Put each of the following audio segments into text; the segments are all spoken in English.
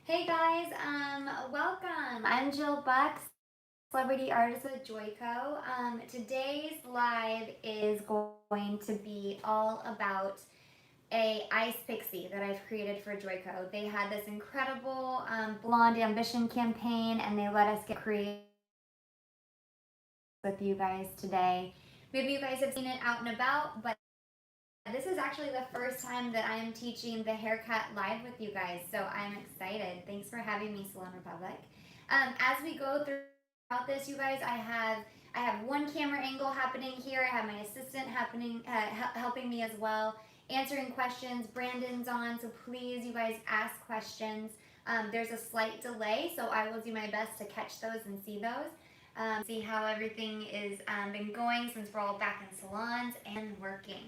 Hey guys, welcome. I'm Jill Bucks, celebrity artist with Joico. Today's live is going to be all about a ice pixie that I've created for Joico. They had this incredible Blonde Ambition campaign, and they let us get creative with you guys today. Maybe you guys have seen it out and about, but this is actually the first time that I am teaching the haircut live with you guys, so I'm excited. Thanks for having me, Salon Republic. As we go throughout this, you guys, I have one camera angle happening here. I have my assistant helping me as well, answering questions. Brandon's on, so please, you guys, ask questions. There's a slight delay, so I will do my best to catch those and see those. See how everything is been going since we're all back in salons and working.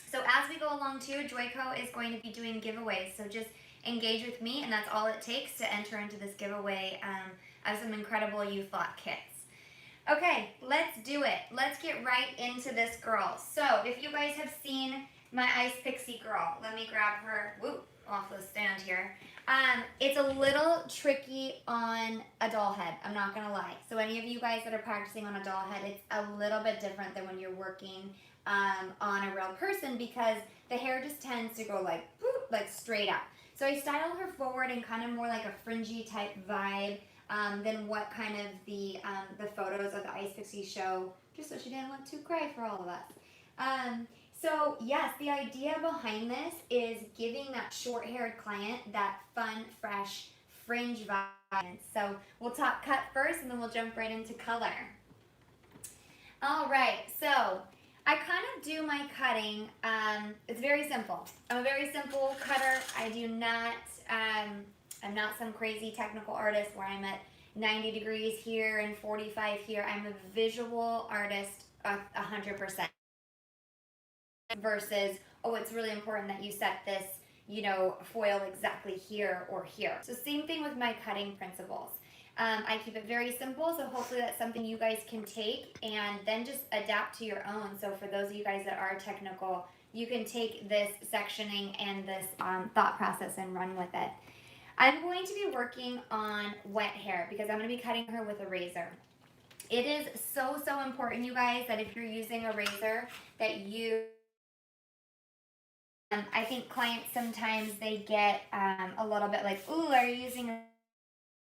So as we go along too, Joico is going to be doing giveaways. So just engage with me, and that's all it takes to enter into this giveaway of some incredible You Thought kits. Okay, let's do it. Let's get right into this girl. So if you guys have seen my Ice Pixie girl, let me grab her off the stand here. It's a little tricky on a doll head, I'm not gonna lie. So any of you guys that are practicing on a doll head, it's a little bit different than when you're working on a real person, because the hair just tends to go like straight up. So I styled her forward in kind of more like a fringy type vibe than what kind of the photos of the Ice Pixie show, just so she didn't look too gray for all of us. So yes, the idea behind this is giving that short-haired client that fun, fresh, fringe vibe. So we'll talk cut first, and then we'll jump right into color. All right, so I kind of do my cutting. It's very simple. I'm a very simple cutter. I do not, I'm not some crazy technical artist where I'm at 90 degrees here and 45 here. I'm a visual artist 100%. Versus, oh, it's really important that you set this, foil exactly here or here. So same thing with my cutting principles. I keep it very simple, so hopefully that's something you guys can take and then just adapt to your own. So for those of you guys that are technical, you can take this sectioning and this thought process and run with it. I'm going to be working on wet hair because I'm going to be cutting her with a razor. It is so important, you guys, that if you're using a razor that you I think clients sometimes they get a little bit like, ooh, are you using a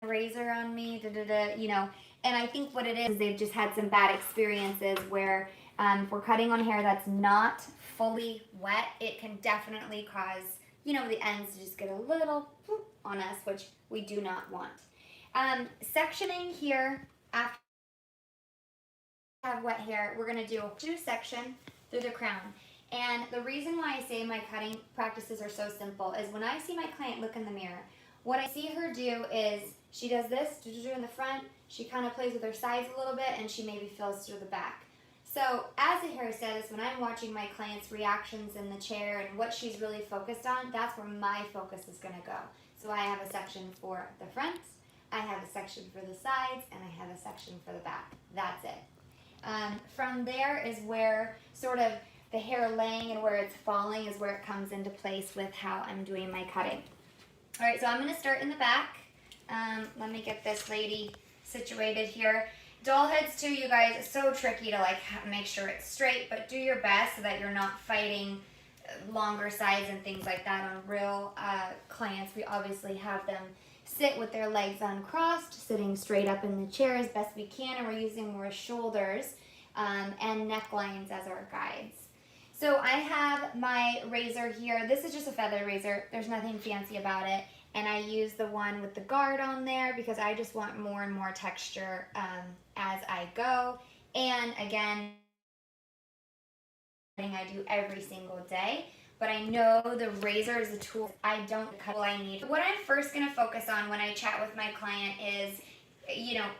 razor on me? And I think what it is they've just had some bad experiences where if we're cutting on hair that's not fully wet, it can definitely cause, the ends to just get a little on us, which we do not want. Sectioning here, after we have wet hair, we're going to do a section through the crown. And the reason why I say my cutting practices are so simple is when I see my client look in the mirror, what I see her do is she does this in the front, she kind of plays with her sides a little bit, and she maybe fills through the back. So as a hairstylist, when I'm watching my client's reactions in the chair and what she's really focused on, that's where my focus is going to go. So I have a section for the front, I have a section for the sides, and I have a section for the back. That's it. From there is where sort of the hair laying and where it's falling is where it comes into place with how I'm doing my cutting. All right, so I'm going to start in the back. Let me get this lady situated here. Doll heads too, you guys, it's so tricky to make sure it's straight, but do your best so that you're not fighting longer sides and things like that on real clients. We obviously have them sit with their legs uncrossed, sitting straight up in the chair as best we can, and we're using more shoulders and necklines as our guides. So I have my razor here. This is just a feather razor. There's nothing fancy about it. And I use the one with the guard on there because I just want more and more texture as I go. And again, I do every single day. But I know the razor is a tool. I don't cut all I need. What I'm first going to focus on when I chat with my client is,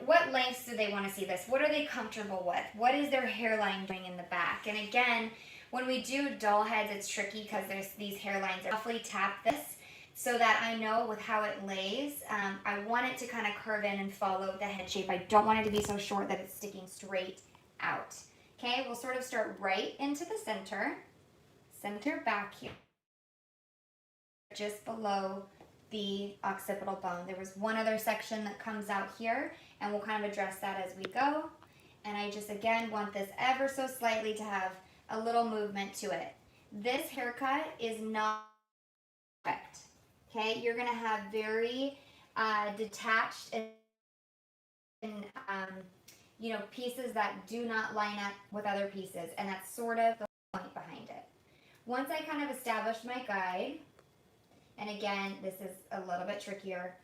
what lengths do they want to see this? What are they comfortable with? What is their hairline doing in the back? And again, when we do doll heads, it's tricky because there's these hairlines. I roughly tap this so that I know with how it lays. I want it to kind of curve in and follow the head shape. I don't want it to be so short that it's sticking straight out. Okay, we'll sort of start right into the center back here, just below the occipital bone. There was one other section that comes out here, and we'll kind of address that as we go. And I just, again, want this ever so slightly to have a little movement to it. This haircut is not perfect, okay? You're gonna have very detached and pieces that do not line up with other pieces, and that's sort of the point behind it. Once I kind of established my guide, and again, this is a little bit trickier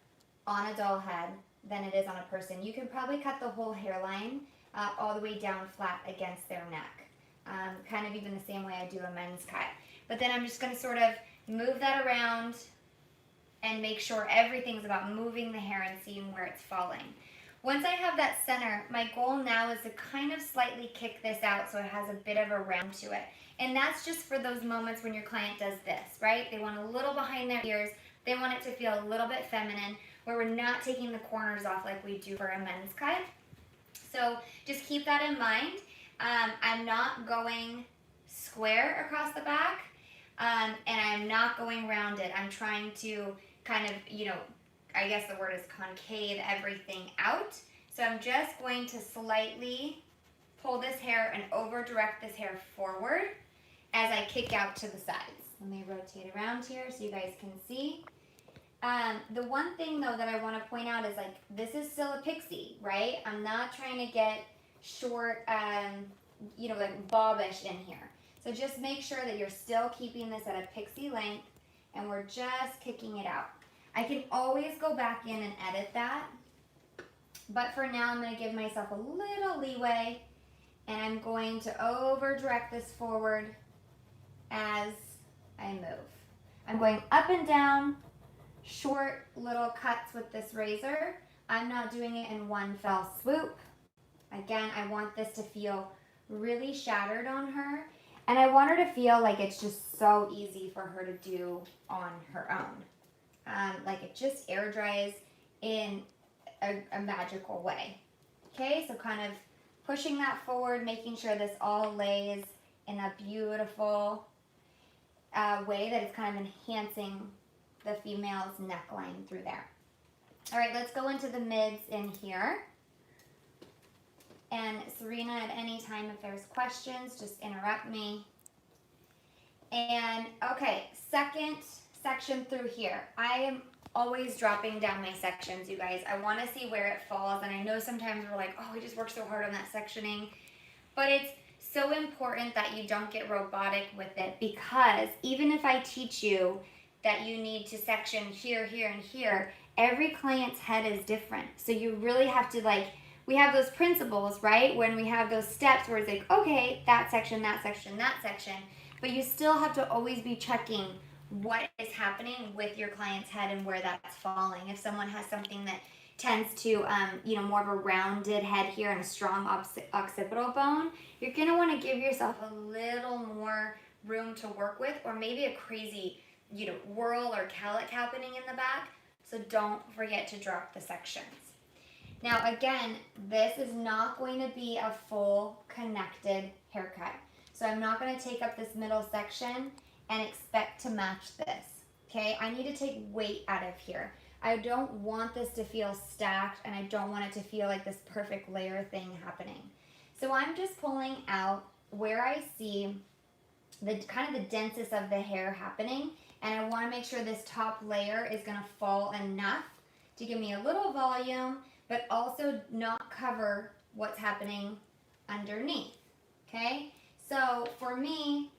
on a doll head than it is on a person. You can probably cut the whole hairline all the way down flat against their neck, kind of even the same way I do a men's cut. But then I'm just going to sort of move that around and make sure everything's about moving the hair and seeing where it's falling. Once I have that center, my goal now is to kind of slightly kick this out so it has a bit of a round to it. And that's just for those moments when your client does this, right? They want a little behind their ears. They want it to feel a little bit feminine, where we're not taking the corners off like we do for a men's cut. So just keep that in mind. I'm not going square across the back, and I'm not going rounded. I'm trying to kind of, I guess the word is concave everything out. So I'm just going to slightly pull this hair and over direct this hair forward as I kick out to the sides. Let me rotate around here so you guys can see. The one thing though that I want to point out is like, this is still a pixie, right? I'm not trying to get short, like bobbish in here. So just make sure that you're still keeping this at a pixie length, and we're just kicking it out. I can always go back in and edit that, but for now I'm going to give myself a little leeway, and I'm going to over direct this forward as I move. I'm going up and down, short little cuts with this razor. I'm not doing it in one fell swoop. Again, I want this to feel really shattered on her, and I want her to feel like it's just so easy for her to do on her own. Like it just air dries in a magical way. Okay, so kind of pushing that forward, making sure this all lays in a beautiful way that it's kind of enhancing the female's neckline through there. All right, let's go into the mids in here. And Serena, at any time if there's questions, just interrupt me. And okay, second section through here. I am always dropping down my sections, you guys. I want to see where it falls, and I know sometimes we're like, oh, we just worked so hard on that sectioning, but it's so important that you don't get robotic with it, because even if I teach you that you need to section here, here, and here, every client's head is different. So you really have to, like, we have those principles, right? When we have those steps where it's like, okay, that section, that section, that section, but you still have to always be checking what is happening with your client's head and where that's falling. If someone has something that tends to, more of a rounded head here and a strong occipital bone, you're going to want to give yourself a little more room to work with, or maybe a crazy, whirl or calic happening in the back. So don't forget to drop the sections. Now, again, this is not going to be a full connected haircut. So I'm not going to take up this middle section and expect to match this, okay? I need to take weight out of here. I don't want this to feel stacked, and I don't want it to feel like this perfect layer thing happening. So I'm just pulling out where I see the kind of the densest of the hair happening, and I want to make sure this top layer is going to fall enough to give me a little volume, but also not cover what's happening underneath, okay? So for me,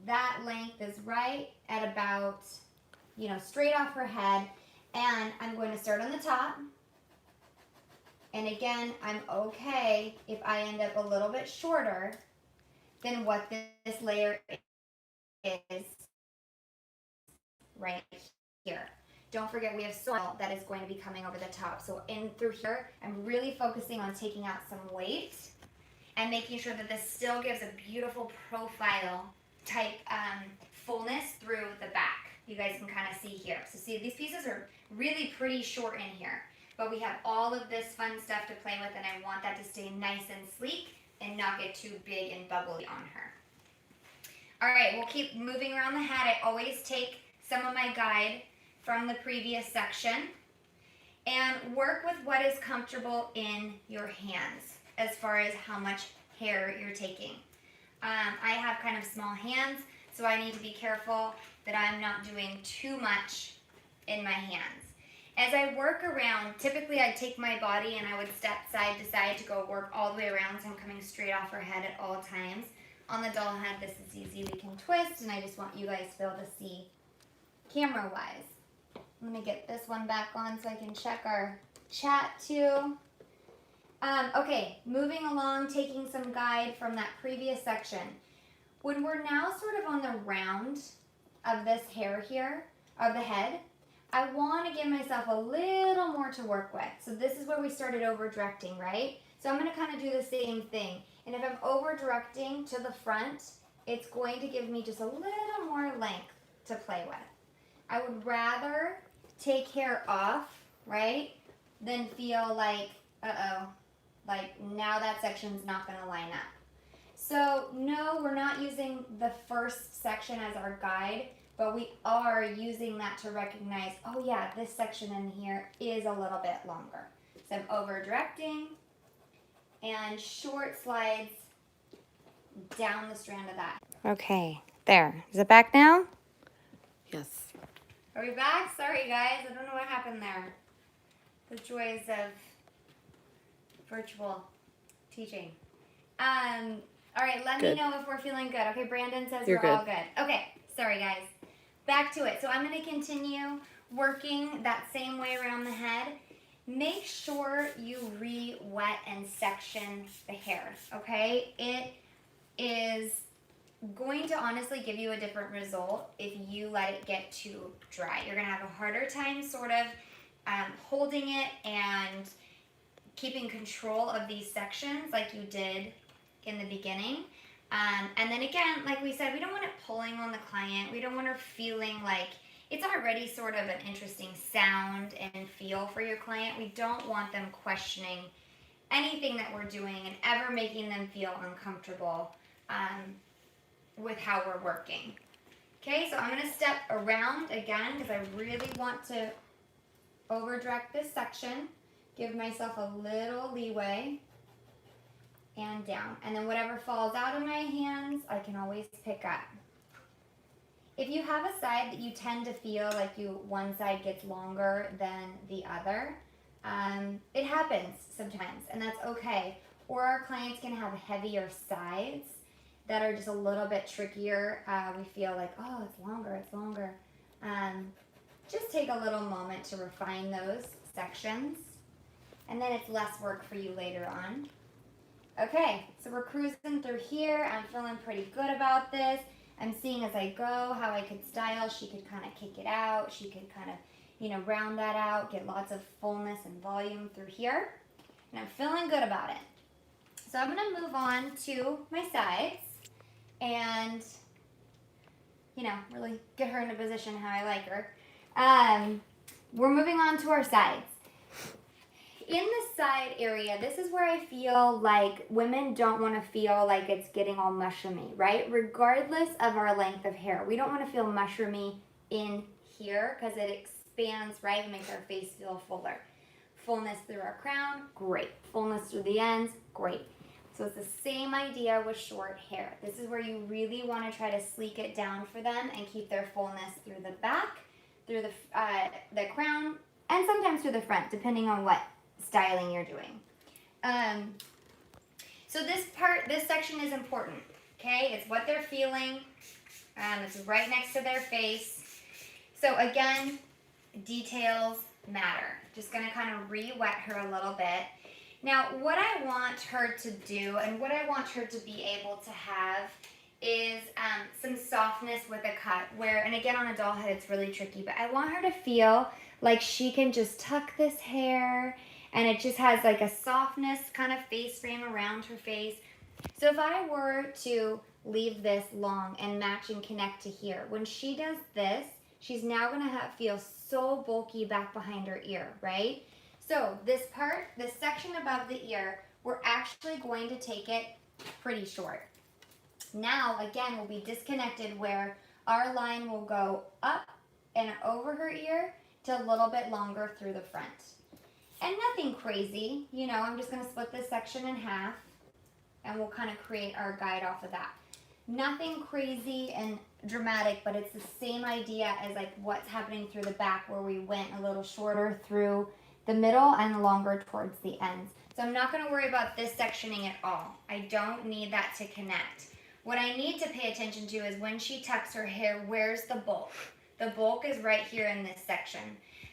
that length is right at about, straight off her head, and I'm going to start on the top. And again, I'm okay if I end up a little bit shorter than what this layer is right here. Don't forget, we have soil that is going to be coming over the top. So in through here, I'm really focusing on taking out some weight and making sure that this still gives a beautiful profile type fullness through the back. You guys can kind of see here. So see, these pieces are really pretty short in here, but we have all of this fun stuff to play with, and I want that to stay nice and sleek and not get too big and bubbly on her. All right, we'll keep moving around the head. I always take some of my guide from the previous section and work with what is comfortable in your hands as far as how much hair you're taking. I have kind of small hands, so I need to be careful that I'm not doing too much in my hands. As I work around, typically I'd take my body and I would step side to side to go work all the way around, so I'm coming straight off her head at all times. On the doll head, this is easy. We can twist, and I just want you guys to be able to see camera-wise. Let me get this one back on so I can check our chat too. Okay, moving along, taking some guide from that previous section. When we're now sort of on the round of this hair here, of the head, I want to give myself a little more to work with. So this is where we started over directing, right? So I'm going to kind of do the same thing. And if I'm over directing to the front, it's going to give me just a little more length to play with. I would rather take hair off, right, than feel like, like now that section's not going to line up. So no, we're not using the first section as our guide, but we are using that to recognize, oh yeah, this section in here is a little bit longer. So I'm over directing and short slides down the strand of that. Okay, there. Is it back now? Yes. Are we back? Sorry guys, I don't know what happened there. The joys of virtual teaching. All right, let me know if we're feeling good. Okay, Brandon says we're all good. Okay, sorry guys. Back to it. So I'm going to continue working that same way around the head. Make sure you re-wet and section the hair, okay? It is going to honestly give you a different result if you let it get too dry. You're going to have a harder time sort of holding it and keeping control of these sections like you did in the beginning. And then again, like we said, we don't want it pulling on the client. We don't want her feeling like it's already sort of an interesting sound and feel for your client. We don't want them questioning anything that we're doing and ever making them feel uncomfortable with how we're working. Okay, so I'm going to step around again because I really want to over direct this section. Give myself a little leeway. And down. And then whatever falls out of my hands, I can always pick up. If you have a side that you tend to feel like one side gets longer than the other, it happens sometimes, and that's okay. Or our clients can have heavier sides that are just a little bit trickier. We feel like, oh, it's longer. Just take a little moment to refine those sections, and then it's less work for you later on. Okay, so we're cruising through here. I'm feeling pretty good about this. I'm seeing as I go how I could style. She could kind of kick it out. She could kind of, round that out, get lots of fullness and volume through here. And I'm feeling good about it. So I'm going to move on to my sides and, really get her in a position how I like her. We're moving on to our sides. In the side area, this is where I feel like women don't want to feel like it's getting all mushroomy, right? Regardless of our length of hair. We don't want to feel mushroomy in here because it expands, right? It makes our face feel fuller. Fullness through our crown, great. Fullness through the ends, great. So it's the same idea with short hair. This is where you really want to try to sleek it down for them and keep their fullness through the back, through the crown, and sometimes through the front, depending on what styling you're doing. So this section is important, okay? It's what they're feeling. It's right next to their face. So again, details matter. Just gonna kind of re-wet her a little bit. Now, what I want her to do and what I want her to be able to have is some softness with a cut and again on a doll head it's really tricky, but I want her to feel like she can just tuck this hair and it just has like a softness kind of face frame around her face. So if I were to leave this long and match and connect to here, when she does this, she's now going to feel so bulky back behind her ear, right? So this section above the ear, we're actually going to take it pretty short. Now, again, we'll be disconnected where our line will go up and over her ear to a little bit longer through the front. And nothing crazy, you know, I'm just going to split this section in half and we'll kind of create our guide off of that. Nothing crazy and dramatic, but it's the same idea as like what's happening through the back, where we went a little shorter through the middle and longer towards the ends. So I'm not going to worry about this sectioning at all. I don't need that to connect. What I need to pay attention to is when she tucks her hair, where's the bulk? The bulk is right here in this section.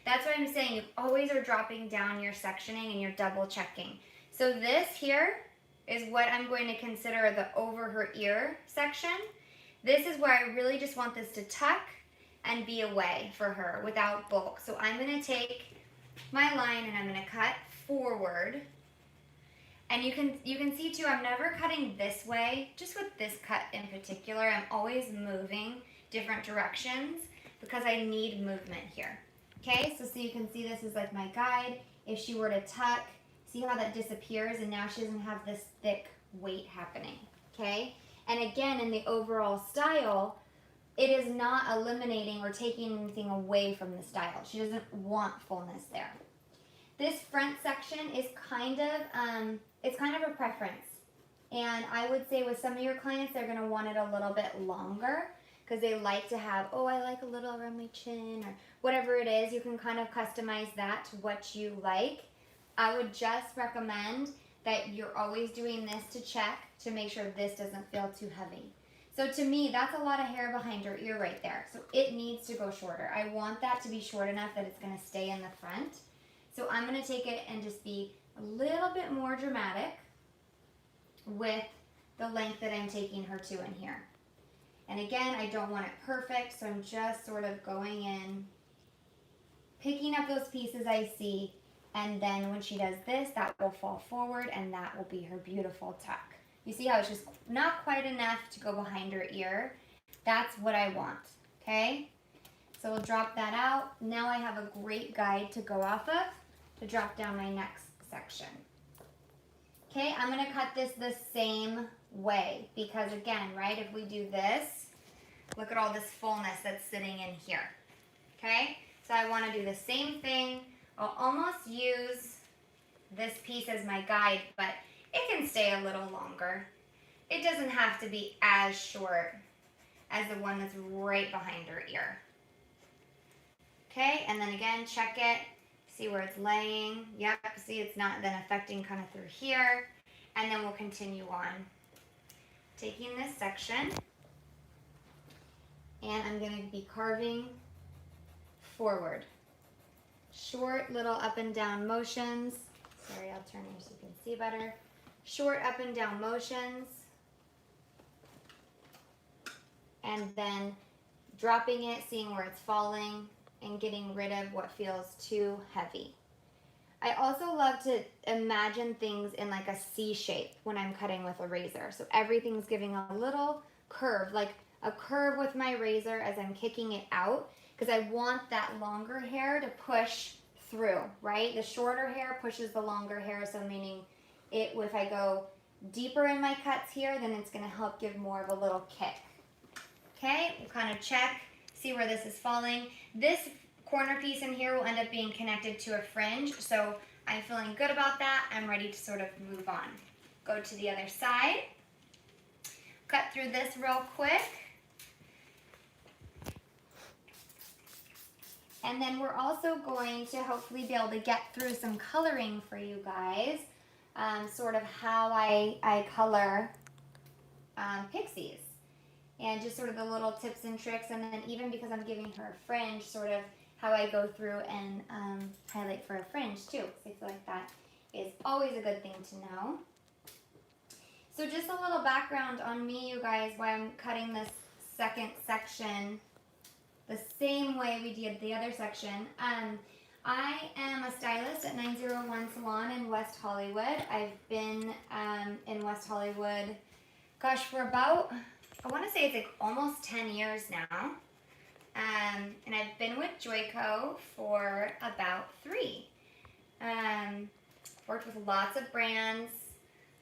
That's what I'm saying. You always are dropping down your sectioning and you're double checking. So this here is what I'm going to consider the over her ear section. This is where I really just want this to tuck and be away for her without bulk. So I'm going to take my line and I'm going to cut forward. And you can see too, I'm never cutting this way, just with this cut in particular. I'm always moving different directions because I need movement here. Okay, so you can see this is like my guide. If she were to tuck, see how that disappears and now she doesn't have this thick weight happening, okay? And again, in the overall style, it is not eliminating or taking anything away from the style. She doesn't want fullness there. This front section is kind of, it's kind of a preference. And I would say with some of your clients, they're gonna want it a little bit longer because they like to have, oh, I like a little around my chin or whatever it is. You can kind of customize that to what you like. I would just recommend that you're always doing this to check to make sure this doesn't feel too heavy. So to me, that's a lot of hair behind her ear right there. So it needs to go shorter. I want that to be short enough that it's gonna stay in the front. So I'm gonna take it and just be a little bit more dramatic with the length that I'm taking her to in here. And again, I don't want it perfect, so I'm just sort of going in, picking up those pieces I see, and then when she does this, that will fall forward and that will be her beautiful tuck. You see how it's just not quite enough to go behind her ear? That's what I want, okay? So we'll drop that out. Now I have a great guide to go off of to drop down my next section. Okay, I'm gonna cut this the same way because again, right, if we do this, look at all this fullness that's sitting in here, okay? So I wanna do the same thing. I'll almost use this piece as my guide, but it can stay a little longer. It doesn't have to be as short as the one that's right behind her ear. Okay, and then again, check it. See where it's laying. Yep, see it's not then affecting kind of through here. And then we'll continue on. Taking this section, and I'm going to be carving forward. Short little up and down motions. Sorry, I'll turn here so you can see better. Short up and down motions. And then dropping it, seeing where it's falling, and getting rid of what feels too heavy. I also love to imagine things in like a C shape when I'm cutting with a razor. So everything's giving a little curve, like a curve with my razor as I'm kicking it out, because I want that longer hair to push through, right? The shorter hair pushes the longer hair, so meaning if I go deeper in my cuts here, then it's gonna help give more of a little kick. Okay, we'll kind of check, see where this is falling. This corner piece in here will end up being connected to a fringe, so I'm feeling good about that. I'm ready to sort of move on. Go to the other side. Cut through this real quick. And then we're also going to hopefully be able to get through some coloring for you guys, sort of how I color Pixies. And just sort of the little tips and tricks, and then even because I'm giving her a fringe, sort of how I go through and highlight for a fringe too. So I feel like that is always a good thing to know. So just a little background on me, you guys, why I'm cutting this second section the same way we did the other section. I am a stylist at 901 Salon in West Hollywood. I've been in West Hollywood, gosh, for about, I want to say it's like almost 10 years now. And I've been with Joico for about 3. Worked with lots of brands,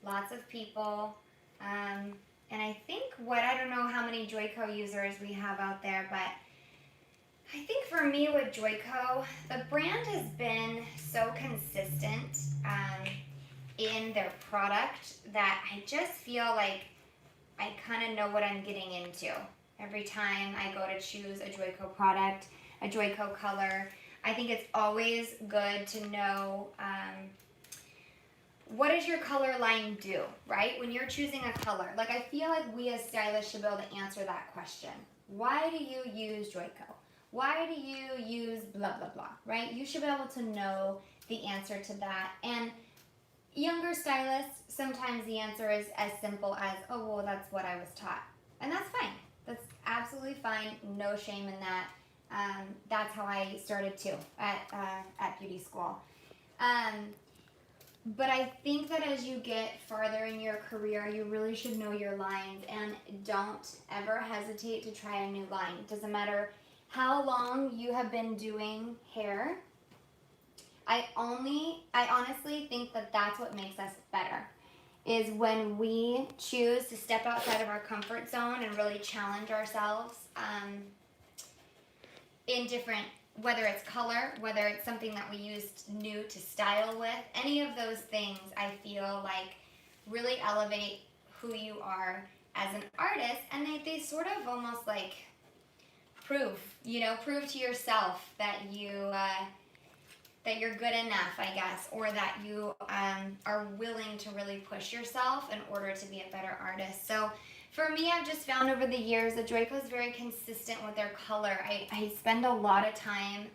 lots of people. And I think I don't know how many Joico users we have out there, but I think for me with Joico, the brand has been so consistent in their product that I just feel like I kind of know what I'm getting into. Every time I go to choose a Joico product, a Joico color, I think it's always good to know what does your color line do, right? When you're choosing a color, like I feel like we as stylists should be able to answer that question. Why do you use Joico? Why do you use blah, blah, blah, right? You should be able to know the answer to that. And younger stylists, sometimes the answer is as simple as, oh, well, that's what I was taught. And that's fine. That's absolutely fine. No shame in that. That's how I started too at beauty school. But I think that as you get farther in your career, you really should know your lines and don't ever hesitate to try a new line. It doesn't matter how long you have been doing hair. I honestly think that that's what makes us better, is when we choose to step outside of our comfort zone and really challenge ourselves in different, whether it's color, whether it's something that we used new to style with, any of those things I feel like really elevate who you are as an artist, and they sort of almost like prove to yourself that that you're good enough, I guess, or that you are willing to really push yourself in order to be a better artist. So for me, I've just found over the years that Joico is very consistent with their color. I spend a lot of time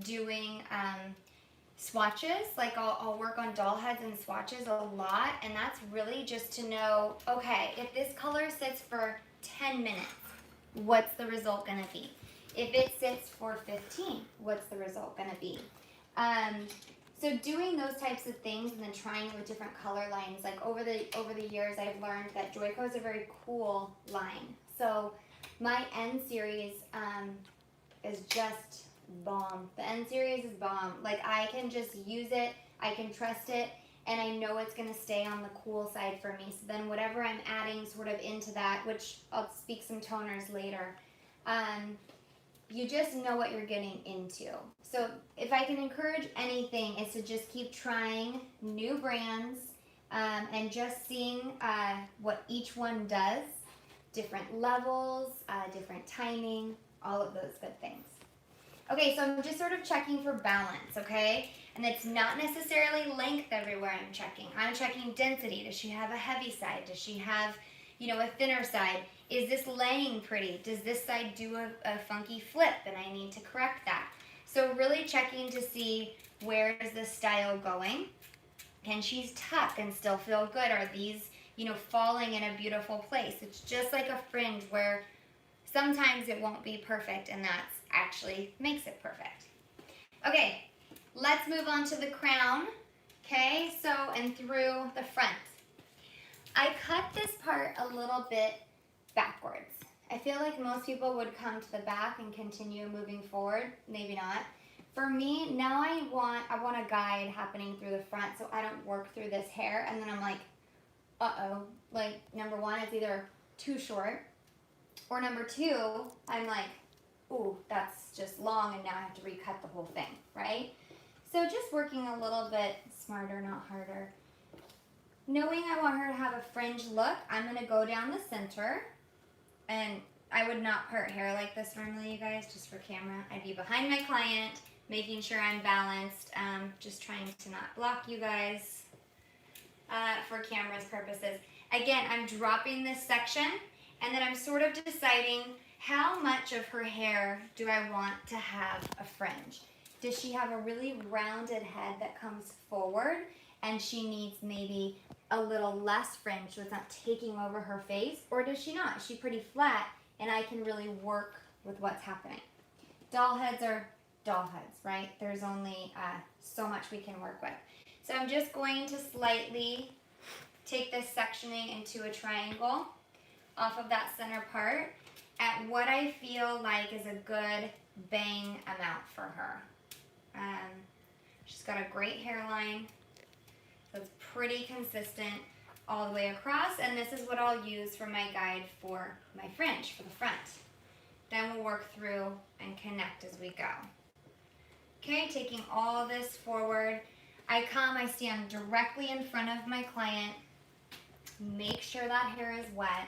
doing swatches. Like I'll work on doll heads and swatches a lot, and that's really just to know, okay, if this color sits for 10 minutes, what's the result gonna be? If it sits for 15, what's the result gonna be? So doing those types of things and then trying it with different color lines, like over the years, I've learned that Joico is a very cool line. So my N series is just bomb. The N series is bomb. Like I can just use it, I can trust it, and I know it's gonna stay on the cool side for me. So then whatever I'm adding sort of into that, which I'll speak some toners later, you just know what you're getting into. So if I can encourage anything, is to just keep trying new brands and just seeing what each one does, different levels, different timing, all of those good things. Okay, so I'm just sort of checking for balance, okay? And it's not necessarily length everywhere I'm checking. I'm checking density. Does she have a heavy side? Does she have, a thinner side? Is this laying pretty? Does this side do a funky flip and I need to correct that? So really checking to see, where is this style going? Can she tuck and still feel good? Are these, falling in a beautiful place? It's just like a fringe where sometimes it won't be perfect, and that's actually makes it perfect. Okay, let's move on to the crown. Okay, so and through the front. I cut this part a little bit backwards. I feel like most people would come to the back and continue moving forward. Maybe not. For me, now I want a guide happening through the front so I don't work through this hair and then I'm like, uh-oh. Like, number one, it's either too short, or number two, I'm like, ooh, that's just long and now I have to recut the whole thing, right? So just working a little bit smarter, not harder. Knowing I want her to have a fringe look, I'm going to go down the center. And I would not part hair like this normally, you guys, just for camera. I'd be behind my client, making sure I'm balanced, just trying to not block you guys for camera's purposes. Again, I'm dropping this section, and then I'm sort of deciding how much of her hair do I want to have a fringe. Does she have a really rounded head that comes forward, and she needs maybe a little less fringe so it's not taking over her face? Or does she not? Is she pretty flat and I can really work with what's happening? Doll heads are doll heads, right? There's only so much we can work with. So I'm just going to slightly take this sectioning into a triangle off of that center part at what I feel like is a good bang amount for her. She's got a great hairline. So it's pretty consistent all the way across, and this is what I'll use for my guide for my fringe for the front. Then we'll work through and connect as we go. Okay, taking all this forward. I stand directly in front of my client. Make sure that hair is wet.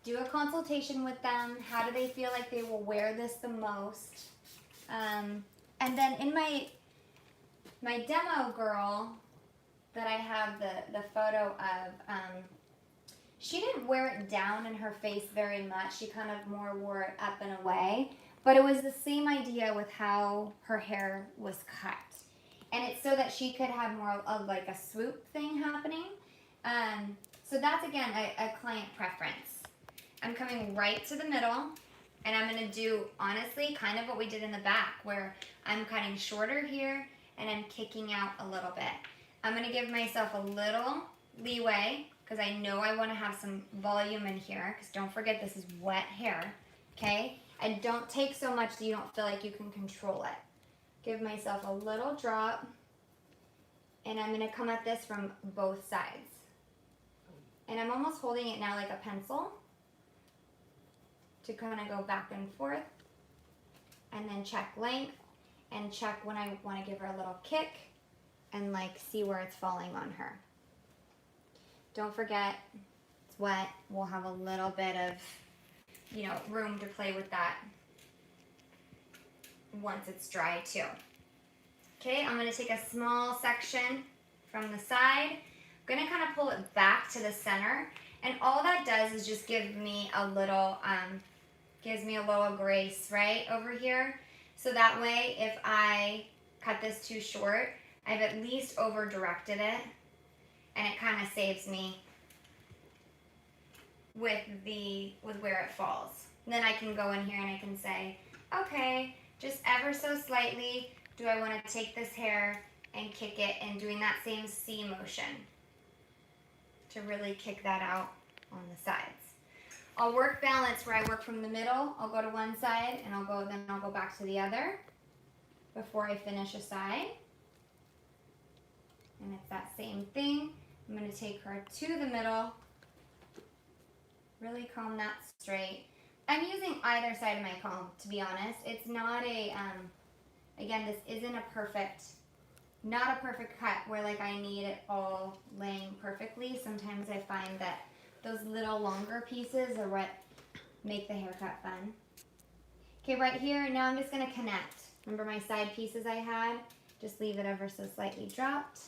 Do a consultation with them. How do they feel like they will wear this the most? And then in my demo girl that I have the photo of, she didn't wear it down in her face very much. She kind of more wore it up and away. But it was the same idea with how her hair was cut. And it's so that she could have more of like a swoop thing happening. So that's, again, a client preference. I'm coming right to the middle, and I'm going to do, honestly, kind of what we did in the back, where I'm cutting shorter here, and I'm kicking out a little bit. I'm going to give myself a little leeway, because I know I want to have some volume in here, because don't forget this is wet hair, okay? And don't take so much that you don't feel like you can control it. Give myself a little drop, and I'm going to come at this from both sides. And I'm almost holding it now like a pencil to kind of go back and forth, and then check length, and check when I want to give her a little kick, and like see where it's falling on her. Don't forget, it's wet. We'll have a little bit of, you know, room to play with that once it's dry too. Okay, I'm going to take a small section from the side. I'm going to kind of pull it back to the center, and all that does is just give me a little, gives me a little grace right over here. So that way, if I cut this too short, I've at least over directed it, and it kind of saves me with where it falls. And then I can go in here and I can say, okay, just ever so slightly, do I want to take this hair and kick it, and doing that same C motion to really kick that out on the sides. I'll work balance where I work from the middle. I'll go to one side, and then I'll go back to the other before I finish a side. And it's that same thing. I'm going to take her to the middle, really comb that straight. I'm using either side of my comb, to be honest. It's not a, again, this isn't a perfect, not a perfect cut where like I need it all laying perfectly. Sometimes I find that those little longer pieces are what make the haircut fun. Okay, right here, now I'm just going to connect. Remember my side pieces I had? Just leave it ever so slightly dropped.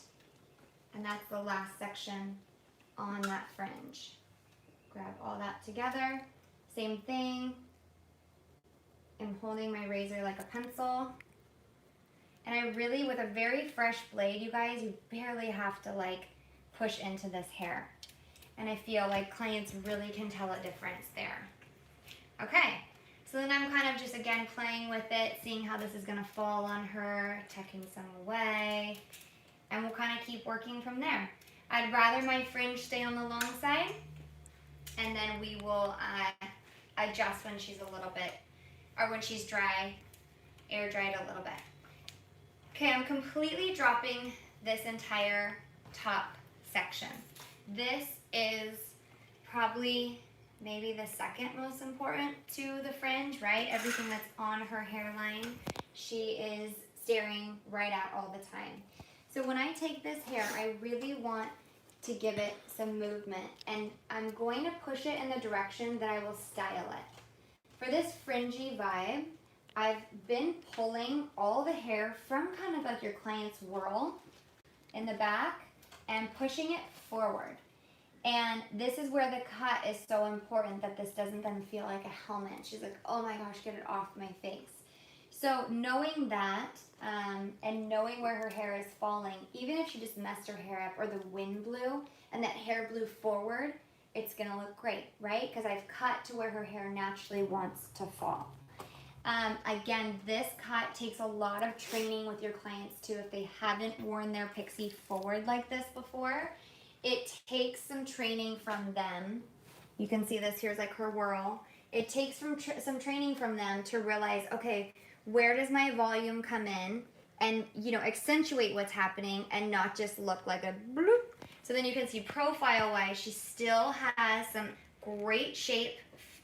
And that's the last section on that fringe. Grab all that together. Same thing. I'm holding my razor like a pencil. And I really, with a very fresh blade, you guys, you barely have to like push into this hair. And I feel like clients really can tell a difference there. Okay, so then I'm kind of just, again, playing with it, seeing how this is going to fall on her, tucking some away, and we'll kind of keep working from there. I'd rather my fringe stay on the long side, and then we will adjust when she's a little bit, or when she's dry, air dried a little bit. Okay, I'm completely dropping this entire top section. This is probably maybe the second most important to the fringe, right? Everything that's on her hairline, she is staring right at all the time. So when I take this hair, I really want to give it some movement, and I'm going to push it in the direction that I will style it. For this fringy vibe, I've been pulling all the hair from kind of like your client's whirl in the back and pushing it forward. And this is where the cut is so important, that this doesn't then feel like a helmet. She's like, oh my gosh, get it off my face. So knowing that, and knowing where her hair is falling, even if she just messed her hair up or the wind blew and that hair blew forward, it's gonna look great, right? Because I've cut to where her hair naturally wants to fall. Again, this cut takes a lot of training with your clients too. If they haven't worn their Pixie forward like this before, it takes some training from them. You can see this, here's like her whirl. It takes some training from them to realize, okay, where does my volume come in, and, you know, accentuate what's happening and not just look like a bloop. So then you can see profile-wise, she still has some great shape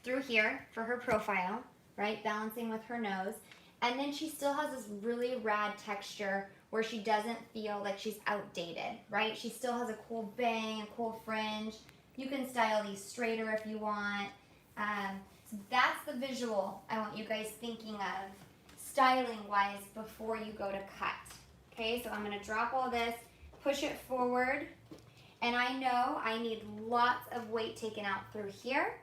through here for her profile, right? Balancing with her nose. And then she still has this really rad texture where she doesn't feel like she's outdated, right? She still has a cool bang, a cool fringe. You can style these straighter if you want. So that's the visual I want you guys thinking of styling-wise before you go to cut. Okay, so I'm gonna drop all this, push it forward, and I know I need lots of weight taken out through here.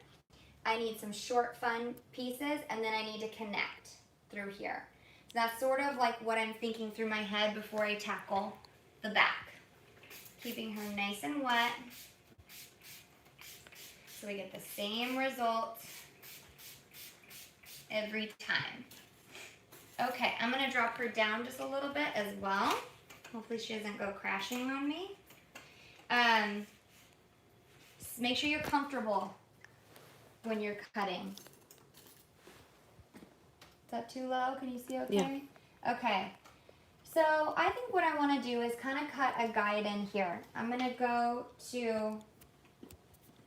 I need some short, fun pieces, and then I need to connect through here. So that's sort of like what I'm thinking through my head before I tackle the back. Keeping her nice and wet so we get the same result every time. Okay, I'm gonna drop her down just a little bit as well. Hopefully she doesn't go crashing on me. Make sure you're comfortable when you're cutting. Is that too low? Can you see okay? Yeah. Okay. So I think what I want to do is kind of cut a guide in here. I'm going to go to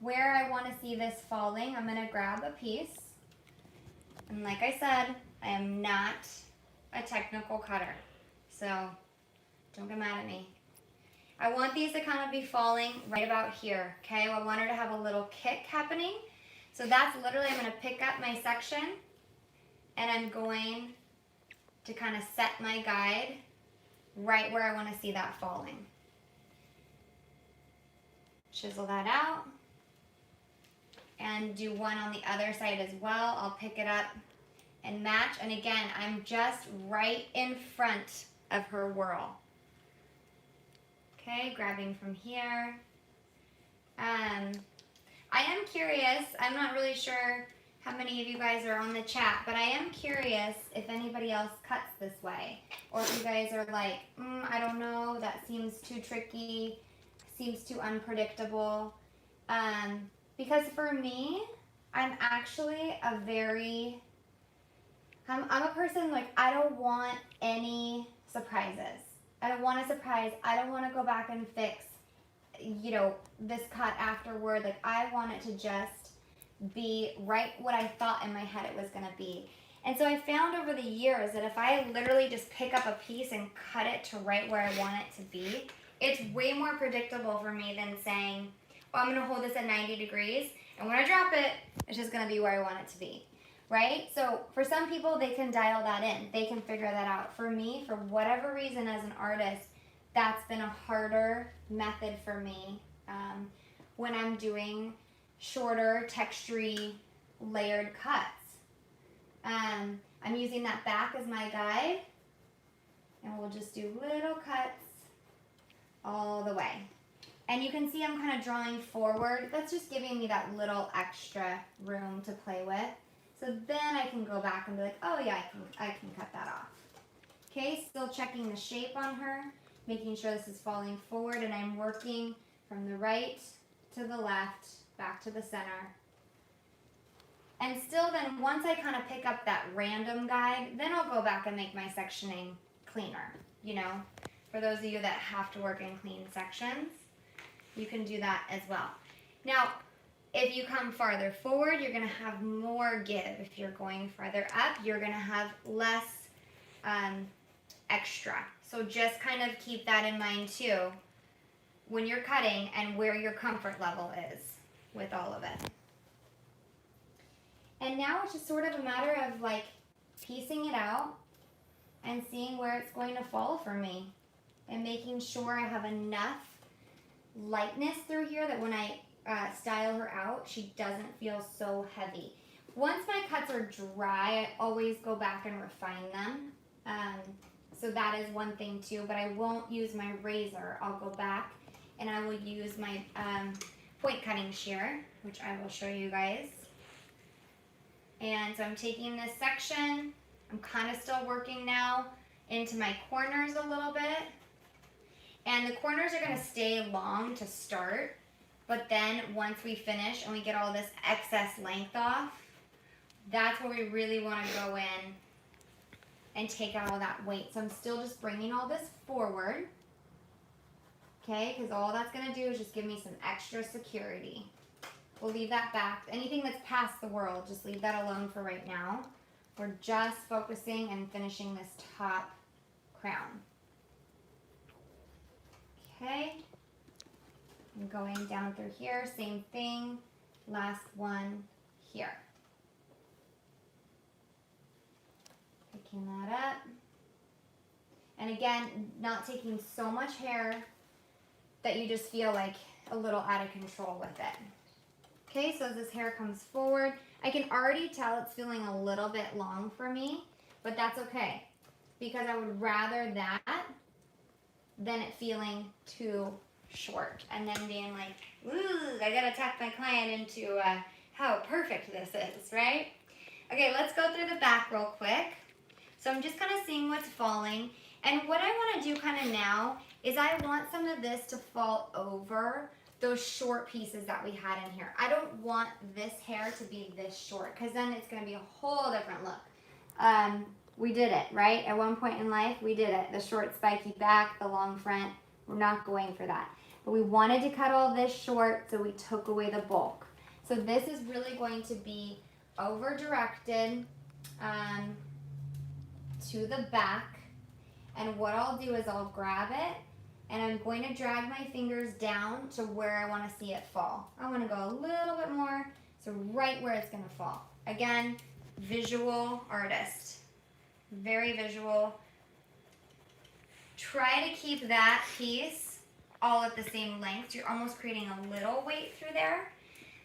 where I want to see this falling. I'm going to grab a piece. And like I said, I am not a technical cutter. So don't get mad at me. I want these to kind of be falling right about here, okay? I want her to have a little kick happening. So that's literally, I'm going to pick up my section and I'm going to kind of set my guide right where I want to see that falling. Chisel that out and do one on the other side as well. I'll pick it up and match. And again, I'm just right in front of her whirl. Okay, grabbing from here. I am curious, I'm not really sure how many of you guys are on the chat, but I am curious if anybody else cuts this way. Or if you guys are like, I don't know, that seems too tricky, seems too unpredictable. Because for me, I'm actually I'm a person, like, I don't want any surprises. I don't want a surprise. I don't want to go back and fix, you know, this cut afterward. Like, I want it to just be right what I thought in my head it was going to be. And so I found over the years that if I literally just pick up a piece and cut it to right where I want it to be, it's way more predictable for me than saying, oh, I'm going to hold this at 90 degrees, and when I drop it, it's just going to be where I want it to be. Right? So for some people, they can dial that in. They can figure that out. For me, for whatever reason as an artist, that's been a harder method for me when I'm doing shorter, textury, layered cuts. I'm using that back as my guide, and we'll just do little cuts all the way. And you can see I'm kind of drawing forward. That's just giving me that little extra room to play with. So then I can go back and be like, oh yeah, I can cut that off. Okay, still checking the shape on her, making sure this is falling forward, and I'm working from the right to the left, back to the center. And still then, once I kind of pick up that random guide, then I'll go back and make my sectioning cleaner, you know. For those of you that have to work in clean sections, you can do that as well. Now, if you come farther forward, you're going to have more give. If you're going farther up, you're going to have less extra. So just kind of keep that in mind too when you're cutting and where your comfort level is with all of it. And now it's just sort of a matter of like piecing it out and seeing where it's going to fall for me and making sure I have enough lightness through here that when I style her out, she doesn't feel so heavy. Once my cuts are dry, I always go back and refine them. So that is one thing too, but I won't use my razor. I'll go back and I will use my point cutting shear, which I will show you guys. And so I'm taking this section, I'm kind of still working now into my corners a little bit. And the corners are going to stay long to start, but then once we finish and we get all this excess length off, that's where we really want to go in and take out all that weight. So I'm still just bringing all this forward, okay, because all that's going to do is just give me some extra security. We'll leave that back. Anything that's past the whirl, just leave that alone for right now. We're just focusing and finishing this top crown. Okay. And going down through here, same thing. Last one here. Picking that up. And again, not taking so much hair that you just feel like a little out of control with it. Okay, so as this hair comes forward, I can already tell it's feeling a little bit long for me, but that's okay because I would rather that than it feeling too short and then being like, ooh, I gotta talk my client into how perfect this is, right? Okay, let's go through the back real quick. So I'm just kind of seeing what's falling. And what I want to do kind of now is I want some of this to fall over those short pieces that we had in here. I don't want this hair to be this short because then it's going to be a whole different look. We did it, right? At one point in life, we did it. The short spiky back, the long front. We're not going for that. But we wanted to cut all this short, so we took away the bulk. So this is really going to be over-directed to the back. And what I'll do is I'll grab it and I'm going to drag my fingers down to where I want to see it fall. I want to go a little bit more, so right where it's going to fall. Again, visual artist. Very visual. Try to keep that piece all at the same length. You're almost creating a little weight through there.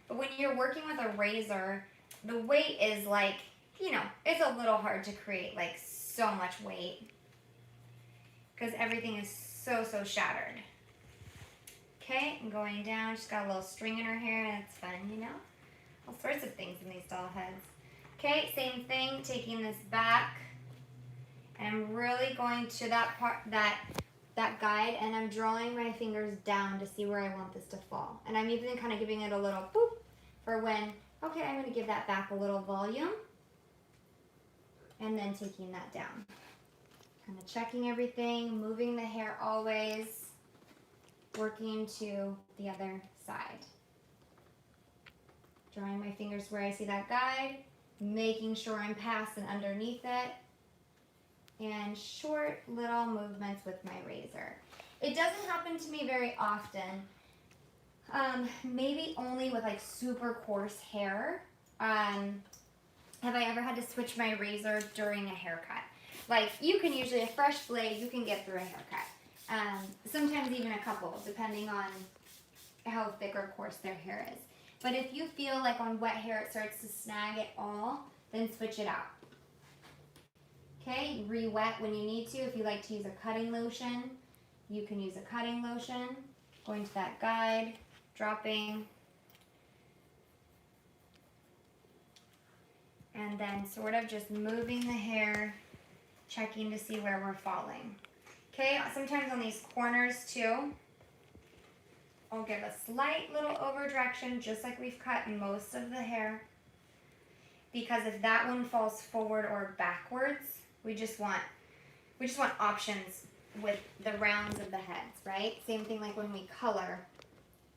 But when you're working with a razor, the weight is like, you know, it's a little hard to create like so much weight because everything is so shattered. Okay, I'm going down. She's got a little string in her hair. That's fun, you know? All sorts of things in these doll heads. Okay, same thing, taking this back. And I'm really going to that part, that guide, and I'm drawing my fingers down to see where I want this to fall. And I'm even kind of giving it a little boop for when, okay, I'm going to give that back a little volume. And then taking that down. Kind of checking everything, moving the hair always, working to the other side. Drawing my fingers where I see that guide, making sure I'm past and underneath it, and short little movements with my razor. It doesn't happen to me very often, maybe only with like super coarse hair. Have I ever had to switch my razor during a haircut? Like, you can usually, a fresh blade, you can get through a haircut. Sometimes even a couple, depending on how thick or coarse their hair is. But if you feel like on wet hair it starts to snag it all, then switch it out. Okay, re-wet when you need to. If you like to use a cutting lotion, you can use a cutting lotion. Going to that guide, dropping. And then sort of just moving the hair, checking to see where we're falling. Okay, sometimes on these corners too, I'll give a slight little over direction, just like we've cut most of the hair. Because if that one falls forward or backwards, we just want options with the rounds of the heads, right? Same thing like when we color,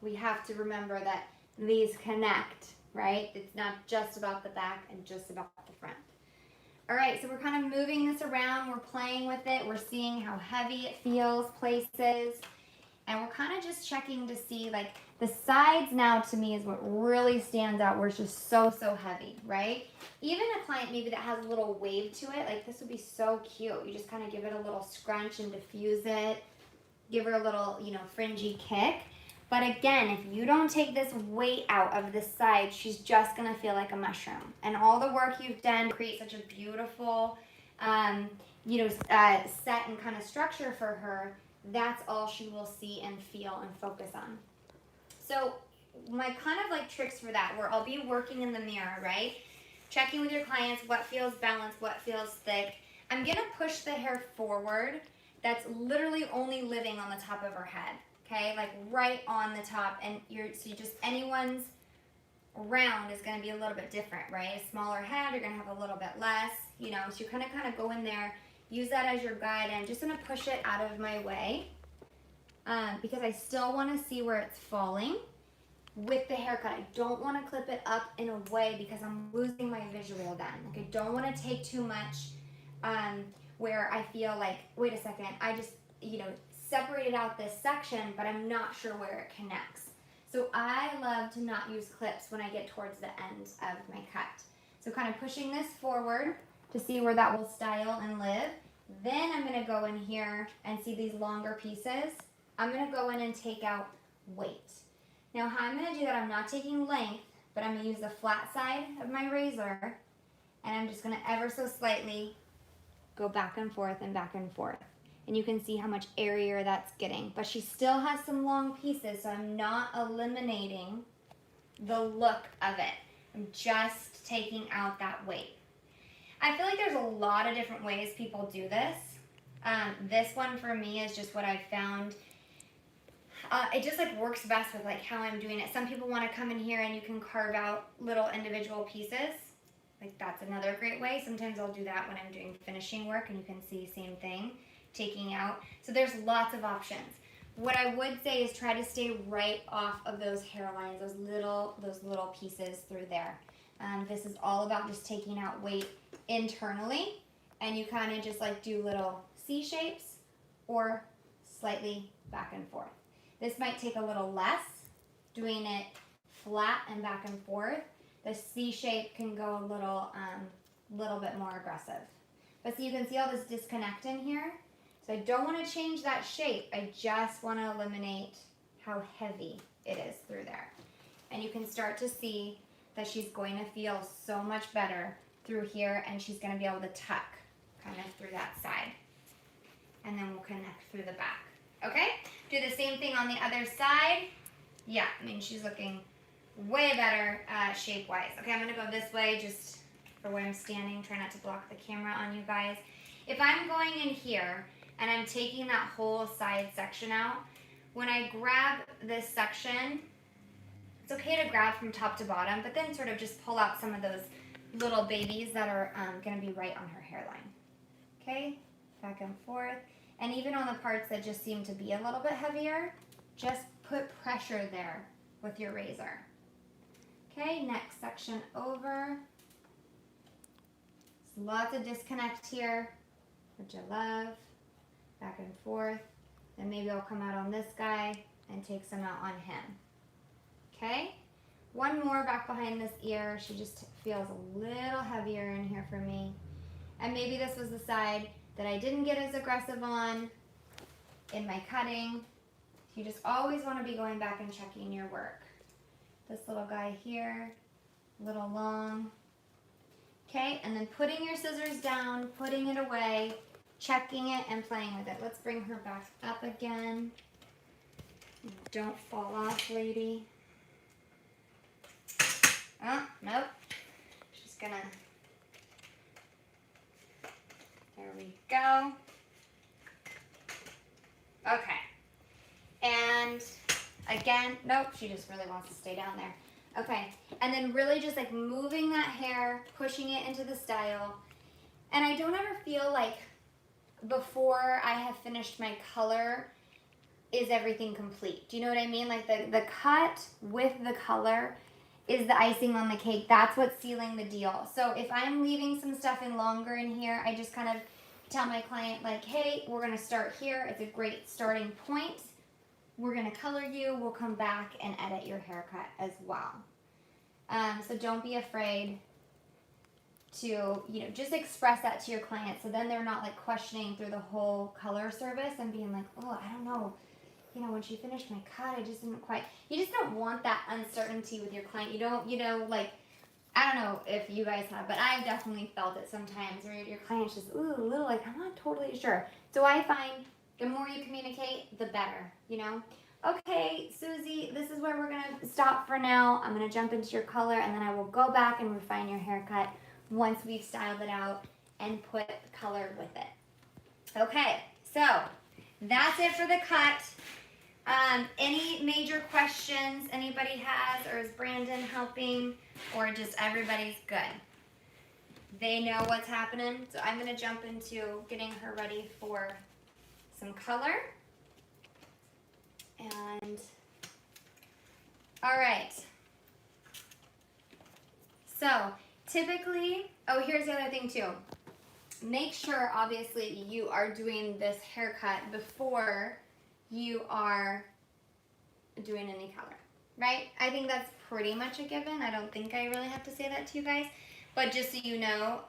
we have to remember that these connect, right? It's not just about the back and just about the front. All right, so we're kind of moving this around. We're playing with it. We're seeing how heavy it feels places. And we're kind of just checking to see, like, the sides now to me is what really stands out where it's just so heavy, right? Even a client maybe that has a little wave to it, like this would be so cute. You just kind of give it a little scrunch and diffuse it. Give her a little, you know, fringy kick. But again, if you don't take this weight out of the side, she's just going to feel like a mushroom. And all the work you've done to create such a beautiful, set and kind of structure for her, that's all she will see and feel and focus on. So my kind of like tricks for that, where I'll be working in the mirror, right? Checking with your clients what feels balanced, what feels thick. I'm going to push the hair forward. That's literally only living on the top of her head. Okay, like right on the top, and anyone's round is going to be a little bit different, right? A smaller head, you're going to have a little bit less, you know, so you kind of go in there, use that as your guide, and I'm just going to push it out of my way because I still want to see where it's falling, with the haircut. I don't want to clip it up in a way because I'm losing my visual then. Like I don't want to take too much where I feel like, wait a second, I just, separated out this section, but I'm not sure where it connects. So I love to not use clips when I get towards the end of my cut. So kind of pushing this forward to see where that will style and live. Then I'm going to go in here and see these longer pieces. I'm going to go in and take out weight. Now how I'm going to do that, I'm not taking length, but I'm going to use the flat side of my razor, and I'm just going to ever so slightly go back and forth and back and forth. And you can see how much airier that's getting. But she still has some long pieces, so I'm not eliminating the look of it. I'm just taking out that weight. I feel like there's a lot of different ways people do this. This one for me is just what I found. It just like works best with like how I'm doing it. Some people want to come in here and you can carve out little individual pieces. Like that's another great way. Sometimes I'll do that when I'm doing finishing work, and you can see same thing, taking out. So there's lots of options. What I would say is try to stay right off of those hairlines, those little pieces through there. This is all about just taking out weight internally, and you kind of just like do little C shapes or slightly back and forth. This might take a little less, doing it flat and back and forth. The C shape can go a little bit more aggressive. But so you can see all this disconnect in here. So I don't want to change that shape. I just want to eliminate how heavy it is through there. And you can start to see that she's going to feel so much better through here, and she's going to be able to tuck kind of through that side. And then we'll connect through the back. Okay? Do the same thing on the other side. Yeah, I mean, she's looking way better shape-wise. Okay, I'm going to go this way just for where I'm standing. Try not to block the camera on you guys. If I'm going in here and I'm taking that whole side section out, when I grab this section, it's okay to grab from top to bottom, but then sort of just pull out some of those little babies that are going to be right on her hairline. Okay, back and forth. And even on the parts that just seem to be a little bit heavier, just put pressure there with your razor. Okay, next section over. There's lots of disconnect here, which I love. Back and forth. And maybe I'll come out on this guy and take some out on him. Okay, one more back behind this ear. She just feels a little heavier in here for me. And maybe this was the side that I didn't get as aggressive on in my cutting. You just always want to be going back and checking your work. This little guy here, a little long. Okay, and then putting your scissors down, putting it away, checking it and playing with it. Let's bring her back up again. Don't fall off, lady. Oh, nope. She's gonna, there we go. Okay. And again, nope, she just really wants to stay down there. Okay, and then really just like moving that hair, pushing it into the style. And I don't ever feel like before I have finished my color is everything complete. Do you know what I mean? Like the cut with the color is the icing on the cake. That's what's sealing the deal. So if I'm leaving some stuff in longer in here, I just kind of tell my client like, hey, we're gonna start here. It's a great starting point. We're gonna color you. We'll come back and edit your haircut as well. So don't be afraid to, just express that to your client. So then they're not like questioning through the whole color service and being like, oh, I don't know. When she finished my cut, I just didn't quite, you just don't want that uncertainty with your client. You don't, like, I don't know if you guys have, but I've definitely felt it sometimes where your client's just, ooh, a little like, I'm not totally sure. So I find the more you communicate, the better, Okay, Susie, this is where we're going to stop for now. I'm going to jump into your color, and then I will go back and refine your haircut once we've styled it out and put color with it. Okay, so that's it for the cut. Any major questions anybody has, or is Brandon helping, or just everybody's good? They know what's happening, so I'm going to jump into getting her ready for some color. And All right. So typically, oh, here's the other thing too. Make sure, obviously, you are doing this haircut before you are doing any color, right? I think that's pretty much a given. I don't think I really have to say that to you guys, but just so you know,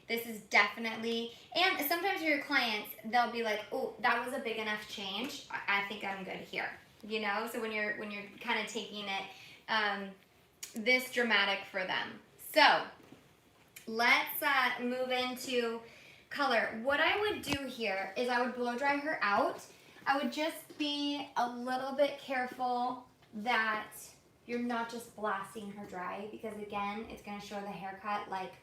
this is definitely, and sometimes your clients, they'll be like, oh, that was a big enough change. I think I'm good here, you know? So when you're kind of taking it this dramatic for them. So let's move into color. What I would do here is I would blow dry her out. I would just be a little bit careful that you're not just blasting her dry, because again, it's going to show the haircut like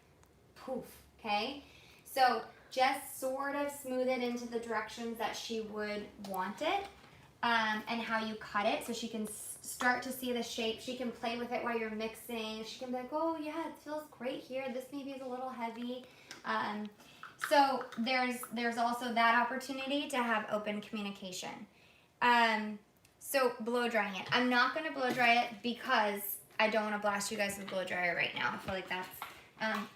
poof, okay? So just sort of smooth it into the directions that she would want it, and how you cut it so she can start to see the shape. She can play with it while you're mixing. She can be like, oh yeah, it feels great here. This maybe is a little heavy. So there's also that opportunity to have open communication. So blow drying it. I'm not going to blow dry it because I don't want to blast you guys with a blow dryer right now. I feel like that's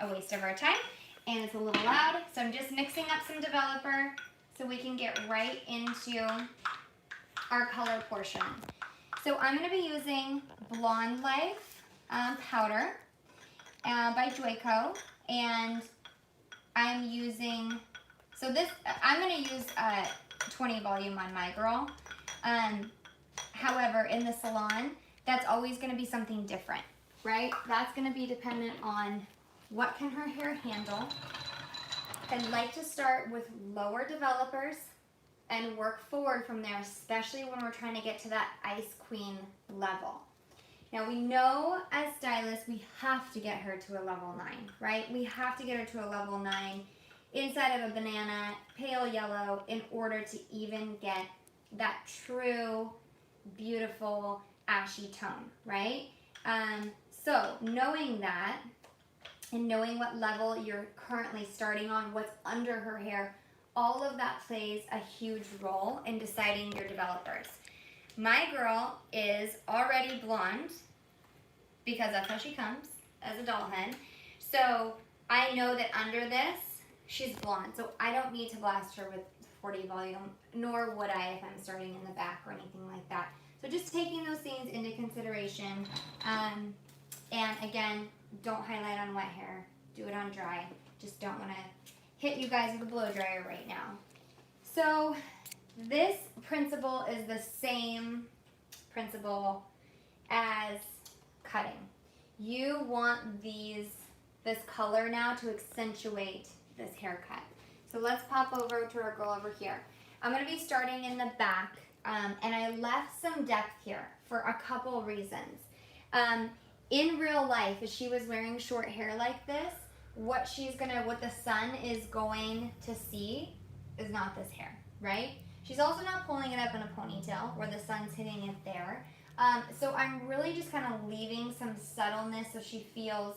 a waste of our time and it's a little loud. So I'm just mixing up some developer so we can get right into our color portion. So I'm going to be using Blonde Life powder by Joico, and I'm using, so this, I'm going to use 20 volume on my girl. However, in the salon, that's always going to be something different, right? That's going to be dependent on what can her hair handle. I'd like to start with lower developers and work forward from there, especially when we're trying to get to that Ice Queen level. Now we know as stylists, we have to get her to a level 9, right? We have to get her to a level 9 inside of a banana, pale yellow, in order to even get that true, beautiful, ashy tone, right? So knowing that, and knowing what level you're currently starting on, what's under her hair, all of that plays a huge role in deciding your developers. My girl is already blonde because that's how she comes, as a doll head. So I know that under this, she's blonde. So I don't need to blast her with 40 volume, nor would I if I'm starting in the back or anything like that. So just taking those things into consideration. And again, don't highlight on wet hair. Do it on dry. Just don't want to hit you guys with a blow dryer right now. So this principle is the same principle as cutting. You want this color now to accentuate this haircut. So let's pop over to our girl over here. I'm going to be starting in the back, and I left some depth here for a couple reasons. In real life, if she was wearing short hair like this, what the sun is going to see is not this hair, right? She's also not pulling it up in a ponytail where the sun's hitting it there. So I'm really just kind of leaving some subtleness so she feels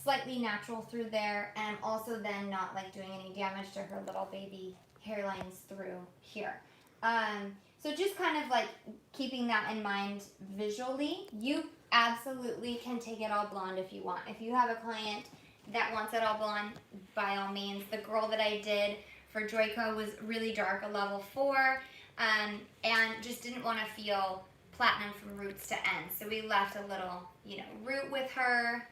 slightly natural through there, and also then not like doing any damage to her little baby hairlines through here. So just kind of like keeping that in mind visually. You absolutely can take it all blonde if you want. If you have a client that wants it all blonde, by all means. The girl that I did for Joico was really dark, a level 4, and just didn't want to feel platinum from roots to ends. So we left a little, root with her.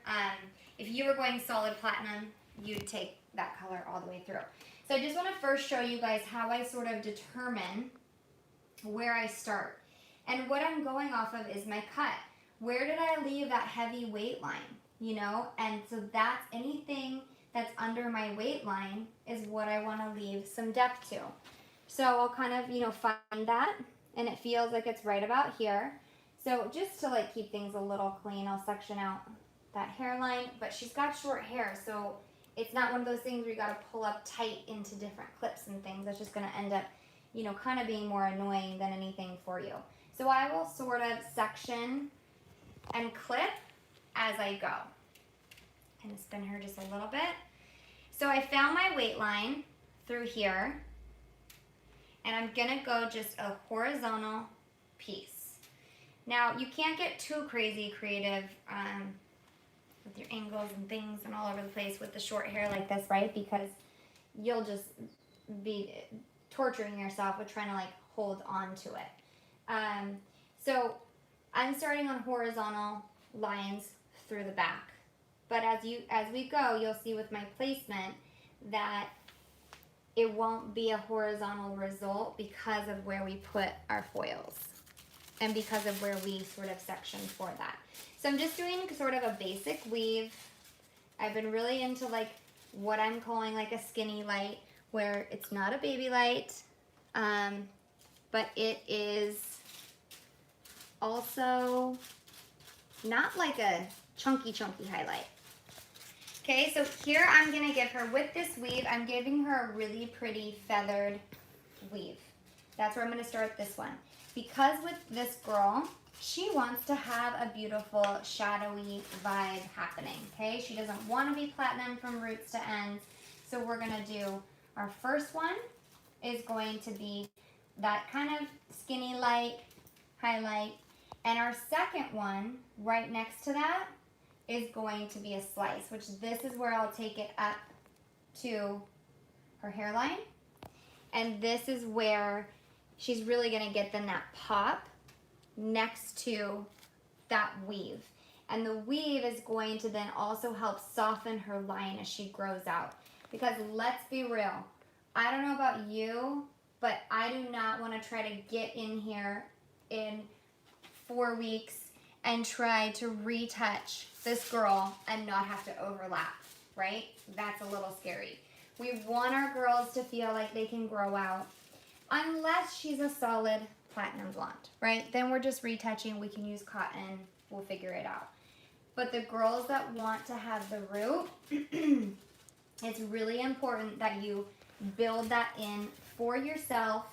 If you were going solid platinum, you'd take that color all the way through. So I just want to first show you guys how I sort of determine where I start. And what I'm going off of is my cut. Where did I leave that heavy weight line? And so that's anything that's under my weight line is what I want to leave some depth to. So I'll kind of, find that, and it feels like it's right about here. So just to like keep things a little clean, I'll section out that hairline, but she's got short hair, so it's not one of those things where you got to pull up tight into different clips and things. That's just going to end up, kind of being more annoying than anything for you. So I will sort of section and clip as I go. And spin her just a little bit. So I found my weight line through here, and I'm gonna go just a horizontal piece. Now, you can't get too crazy creative with your angles and things and all over the place with the short hair like this, right? Because you'll just be torturing yourself with trying to like hold on to it. So I'm starting on horizontal lines through the back. But as we go, you'll see with my placement that it won't be a horizontal result because of where we put our foils and because of where we sort of section for that. So I'm just doing sort of a basic weave. I've been really into like what I'm calling like a skinny light, where it's not a baby light, but it is also not like a chunky highlight. Okay, so here I'm gonna give her, with this weave, I'm giving her a really pretty feathered weave. That's where I'm gonna start this one. Because with this girl, she wants to have a beautiful shadowy vibe happening, okay? She doesn't wanna be platinum from roots to ends. So we're gonna do, our first one is going to be that kind of skinny light highlight. And our second one, right next to that, is going to be a slice, which this is where I'll take it up to her hairline. And this is where she's really gonna get then that pop next to that weave. And the weave is going to then also help soften her line as she grows out. Because let's be real, I don't know about you, but I do not wanna try to get in here in 4 weeks and try to retouch this girl and not have to overlap, right? That's a little scary. We want our girls to feel like they can grow out, unless she's a solid platinum blonde, right? Then we're just retouching, we can use cotton, we'll figure it out. But the girls that want to have the root, it's really important that you build that in for yourself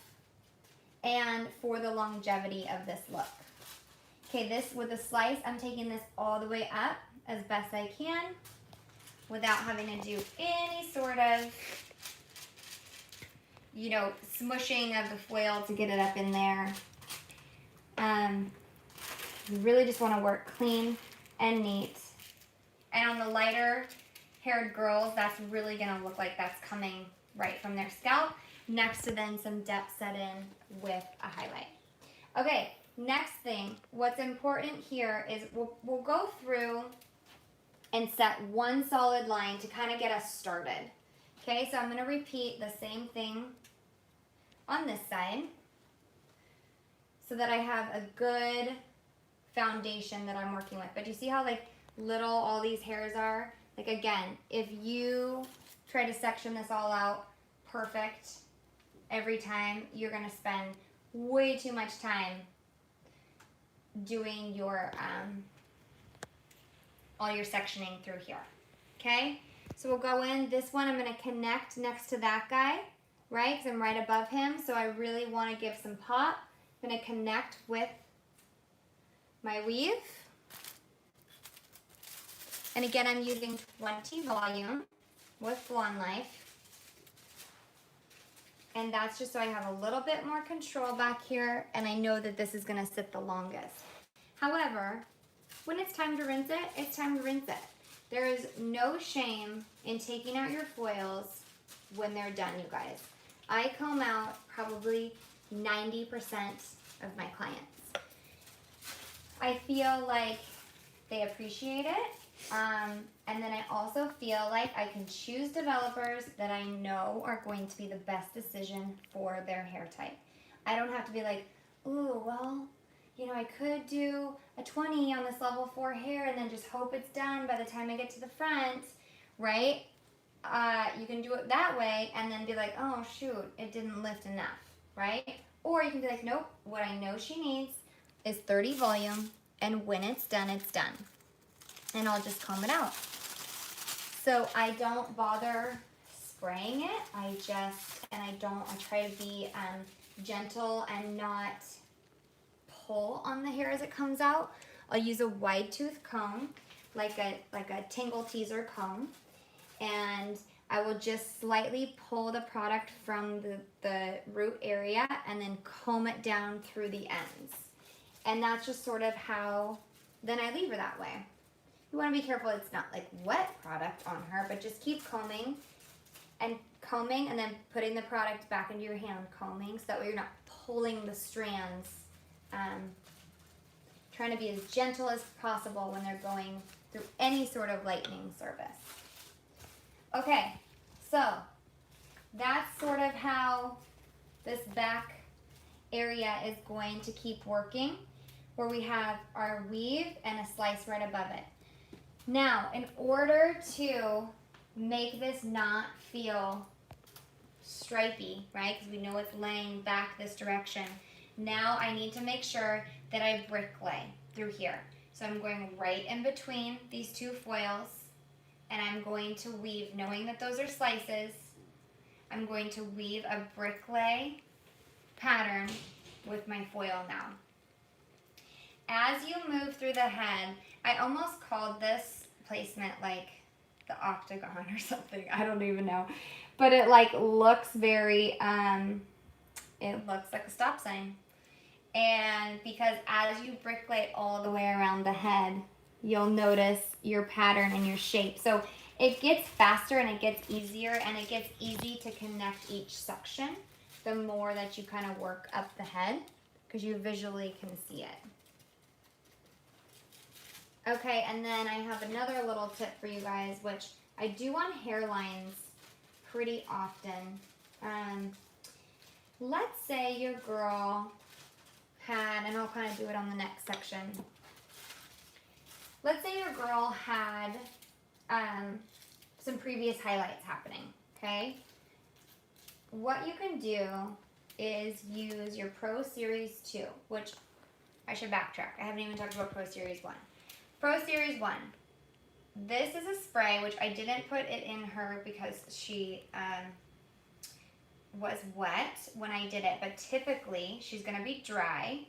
and for the longevity of this look. Okay, this with a slice, I'm taking this all the way up as best I can without having to do any sort of, you know, smushing of the foil to get it up in there. You really just want to work clean and neat. And on the lighter haired girls, that's really going to look like that's coming right from their scalp, next to then some depth set in with a highlight. Okay. Next thing, what's important here is we'll go through and set one solid line to kind of get us started. Okay, so I'm going to repeat the same thing on this side so that I have a good foundation that I'm working with. But you see how like little all these hairs are? Like again, if you try to section this all out perfect every time, you're going to spend way too much time doing your all your sectioning through here. Okay, so we'll go in this one. I'm going to connect next to that guy, right, because I'm right above him, so I really want to give some pop. I'm going to connect with my weave, and again I'm using 20 volume with Blonde Life. And that's just so I have a little bit more control back here, and I know that this is going to sit the longest. However, when it's time to rinse it, it's time to rinse it. There is no shame in taking out your foils when they're done, you guys. I comb out probably 90% of my clients. I feel like they appreciate it. And then I also feel like I can choose developers that I know are going to be the best decision for their hair type. I don't have to be like, ooh, well, you know, I could do a 20 on this level 4 hair and then just hope it's done by the time I get to the front, right? You can do it that way and then be like, oh, shoot, it didn't lift enough, right? Or you can be like, nope, what I know she needs is 30 volume, and when it's done, it's done. And I'll just comb it out. So I don't bother spraying it. I try to be gentle and not pull on the hair as it comes out. I'll use a wide tooth comb, like a tingle teaser comb, and I will just slightly pull the product from the root area and then comb it down through the ends. And that's just sort of how then I leave her that way. You want to be careful it's not like wet product on her, but just keep combing and then putting the product back into your hand, combing, so that way you're not pulling the strands. Trying to be as gentle as possible when they're going through any sort of lightening service. Okay, so that's sort of how this back area is going to keep working, where we have our weave and a slice right above it. Now, in order to make this not feel stripy, right, because we know it's laying back this direction, now I need to make sure that I brick lay through here. So I'm going right in between these two foils, and I'm going to weave, knowing that those are slices, I'm going to weave a brick lay pattern with my foil now. As you move through the head, I almost called this placement like the octagon or something. I don't even know. But it like looks very, it looks like a stop sign. And because as you brick lay all the way around the head, you'll notice your pattern and your shape. So it gets faster and it gets easier, and it gets easy to connect each section the more that you kind of work up the head, because you visually can see it. Okay, and then I have another little tip for you guys, which I do on hairlines pretty often. Let's say your girl had, and I'll kind of do it on the next section. Let's say your girl had some previous highlights happening, okay? What you can do is use your Pro Series 2, which I should backtrack. I haven't even talked about Pro Series 1. Pro Series 1. This is a spray, which I didn't put it in her because she was wet when I did it, but typically she's going to be dry.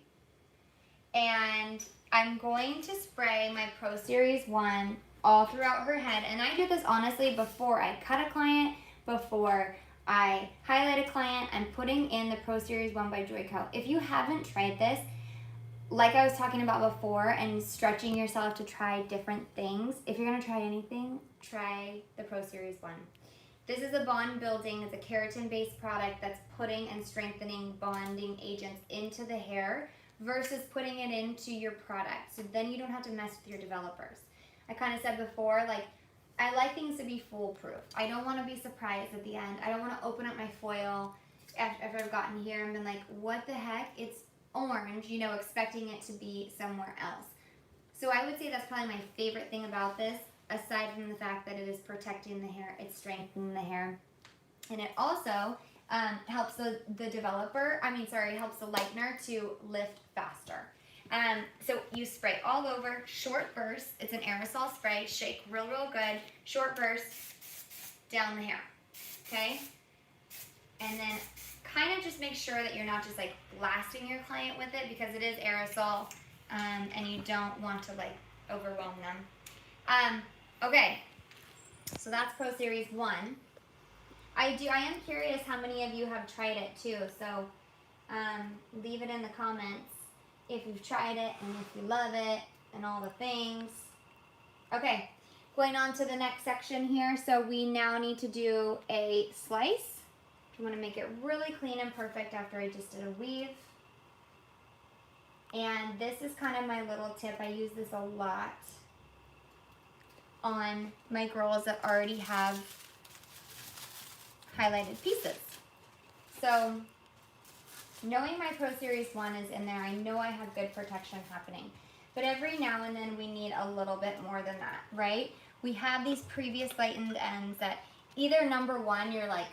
And I'm going to spray my Pro Series 1 all throughout her head. And I do this honestly before I cut a client, before I highlight a client. I'm putting in the Pro Series 1 by Joico. If you haven't tried this, like I was talking about before, and stretching yourself to try different things, if you're going to try anything, try the Pro Series 1. This is a bond building, it's a keratin-based product that's putting and strengthening bonding agents into the hair versus putting it into your product. So then you don't have to mess with your developers. I kind of said before, like, I like things to be foolproof. I don't want to be surprised at the end. I don't want to open up my foil after I've gotten here and been like, what the heck? It's orange, you know, expecting it to be somewhere else. So I would say that's probably my favorite thing about this, aside from the fact that it is protecting the hair, it's strengthening the hair. And it also helps the developer, helps the lightener to lift faster. So you spray all over, short bursts. It's an aerosol spray, shake real good, short bursts down the hair, okay? And then kind of just make sure that you're not just like blasting your client with it, because it is aerosol, and you don't want to like overwhelm them. Okay, so that's Pro Series 1. I am curious how many of you have tried it too, so leave it in the comments if you've tried it and if you love it and all the things. Okay, going on to the next section here. So we now need to do a slice. I'm going to make it really clean and perfect after I just did a weave. And this is kind of my little tip. I use this a lot on my girls that already have highlighted pieces. So knowing my Pro Series 1 is in there, I know I have good protection happening. But every now and then we need a little bit more than that, right? We have these previous lightened ends that either number one, you're like,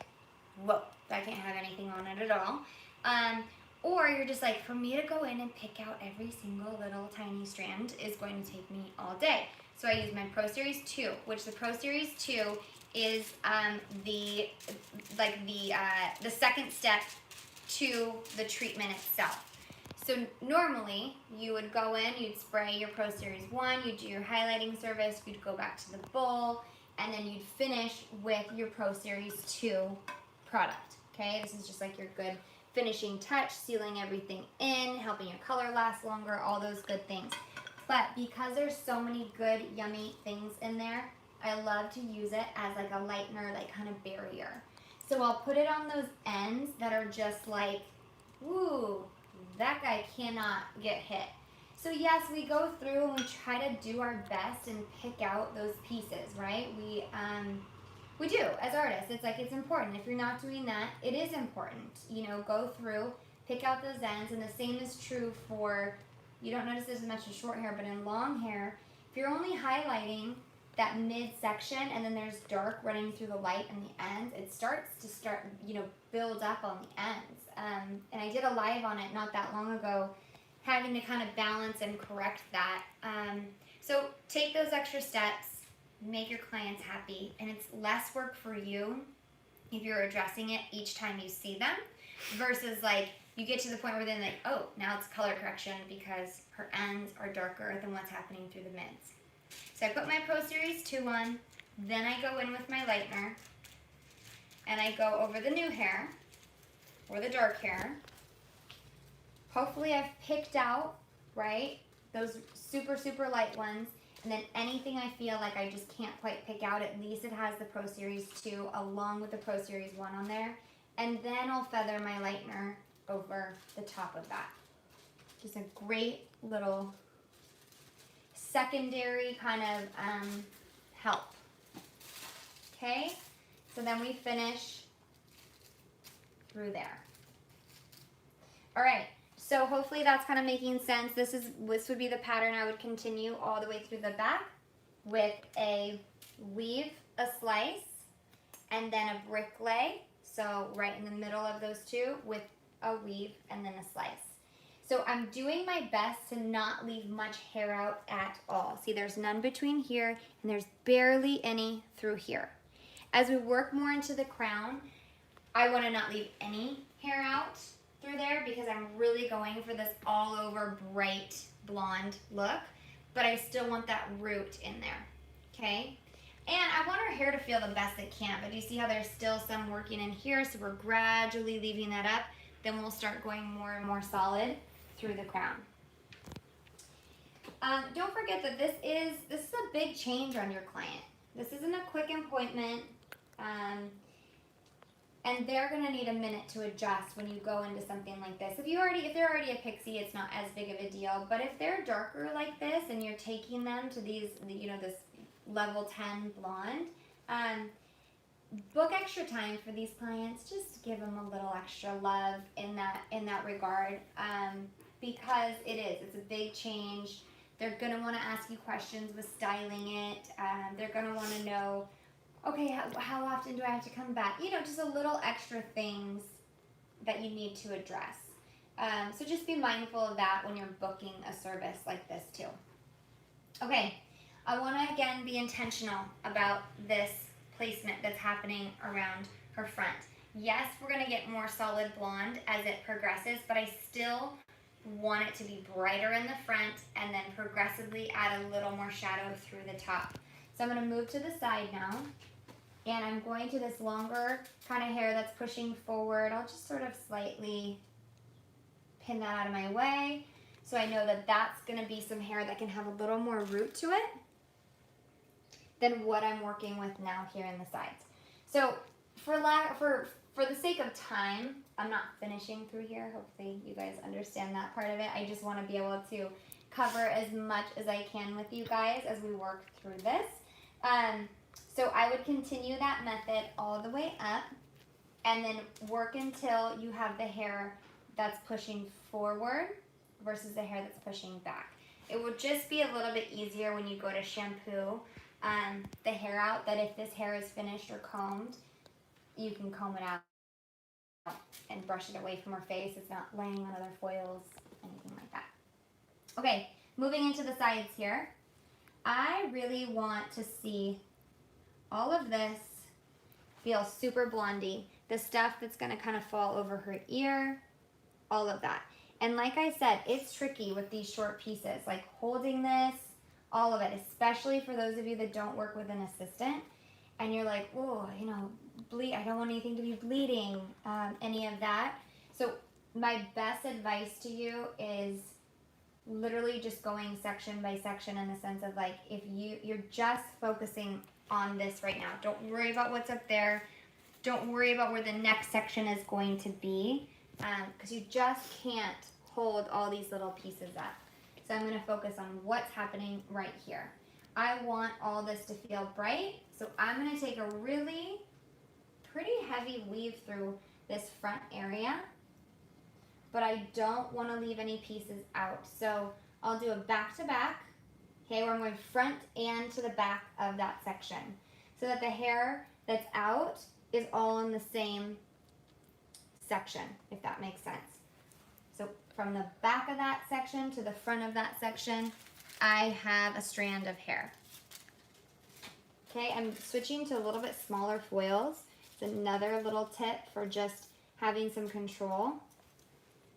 whoa, I can't have anything on it at all. Or you're just like, for me to go in and pick out every single little tiny strand is going to take me all day. So I use my Pro Series 2, which the Pro Series 2 is the second step to the treatment itself. So normally you would go in, you'd spray your Pro Series 1, you'd do your highlighting service, you'd go back to the bowl, and then you'd finish with your Pro Series 2 product. Okay, this is just like your good finishing touch, sealing everything in, helping your color last longer, all those good things. But because there's so many good, yummy things in there, I love to use it as like a lightener, like kind of barrier. So I'll put it on those ends that are just like, woo, that guy cannot get hit. So yes, we go through and we try to do our best and pick out those pieces, right? We do as artists. It's like, it's important. If you're not doing that, it is important. You know, go through, pick out those ends, and the same is true for, you don't notice this as much in short hair, but in long hair, if you're only highlighting that midsection and then there's dark running through the light and the ends, it starts to build up on the ends. And I did a live on it not that long ago, having to kind of balance and correct that. So take those extra steps, make your clients happy, and it's less work for you if you're addressing it each time you see them, versus like you get to the point where then like, oh, now it's color correction because her ends are darker than what's happening through the mids. So I put my Pro Series 2 on, then I go in with my lightener, and I go over the new hair, or the dark hair. Hopefully I've picked out, right, those super, super light ones, and then anything I feel like I just can't quite pick out, at least it has the Pro Series 2 along with the Pro Series 1 on there, and then I'll feather my lightener over the top of that. Just a great little secondary kind of help. Okay, so then we finish through there. All right, so hopefully that's kind of making sense. This would be the pattern I would continue all the way through the back with a weave, a slice, and then a brick lay. So right in the middle of those two with a weave and then a slice. So I'm doing my best to not leave much hair out at all. See, there's none between here and there's barely any through here. As we work more into the crown, I want to not leave any hair out through there because I'm really going for this all over bright blonde look, but I still want that root in there, okay? And I want our hair to feel the best it can, but you see how there's still some working in here, so we're gradually leaving that up. Then we'll start going more and more solid through the crown. Don't forget that this is a big change on your client. This isn't a quick appointment, and they're gonna need a minute to adjust when you go into something like this. If they're already a pixie, it's not as big of a deal. But if they're darker like this and you're taking them to these, this level 10 blonde, book extra time for these clients. Just give them a little extra love in that regard, because it's a big change. They're gonna want to ask you questions with styling it. They're gonna want to know, okay, how often do I have to come back? Just a little extra things that you need to address. So just be mindful of that when you're booking a service like this too. Okay, I want to again be intentional about this placement that's happening around her front. Yes, we're going to get more solid blonde as it progresses, but I still want it to be brighter in the front and then progressively add a little more shadow through the top. So I'm going to move to the side now, and I'm going to this longer kind of hair that's pushing forward. I'll just sort of slightly pin that out of my way so I know that that's going to be some hair that can have a little more root to it than what I'm working with now here in the sides. So for the sake of time, I'm not finishing through here. Hopefully you guys understand that part of it. I just want to be able to cover as much as I can with you guys as we work through this. So I would continue that method all the way up and then work until you have the hair that's pushing forward versus the hair that's pushing back. It will just be a little bit easier when you go to shampoo the hair out, that if this hair is finished or combed, you can comb it out and brush it away from her face. It's not laying on other foils, anything like that. Okay, moving into the sides here. I really want to see all of this feel super blondie. The stuff that's going to kind of fall over her ear, all of that. And like I said, it's tricky with these short pieces, like holding this, all of it, especially for those of you that don't work with an assistant and you're like, oh, I don't want anything to be bleeding, any of that. So my best advice to you is literally just going section by section, in the sense of like, if you're just focusing on this right now. Don't worry about what's up there. Don't worry about where the next section is going to be, because you just can't hold all these little pieces up. So I'm going to focus on what's happening right here. I want all this to feel bright, so I'm going to take a really pretty heavy weave through this front area, but I don't want to leave any pieces out. So I'll do a back to back, okay, where I'm going front and to the back of that section, so that the hair that's out is all in the same section, if that makes sense. So from the back of that section to the front of that section, I have a strand of hair. Okay, I'm switching to a little bit smaller foils. It's another little tip for just having some control.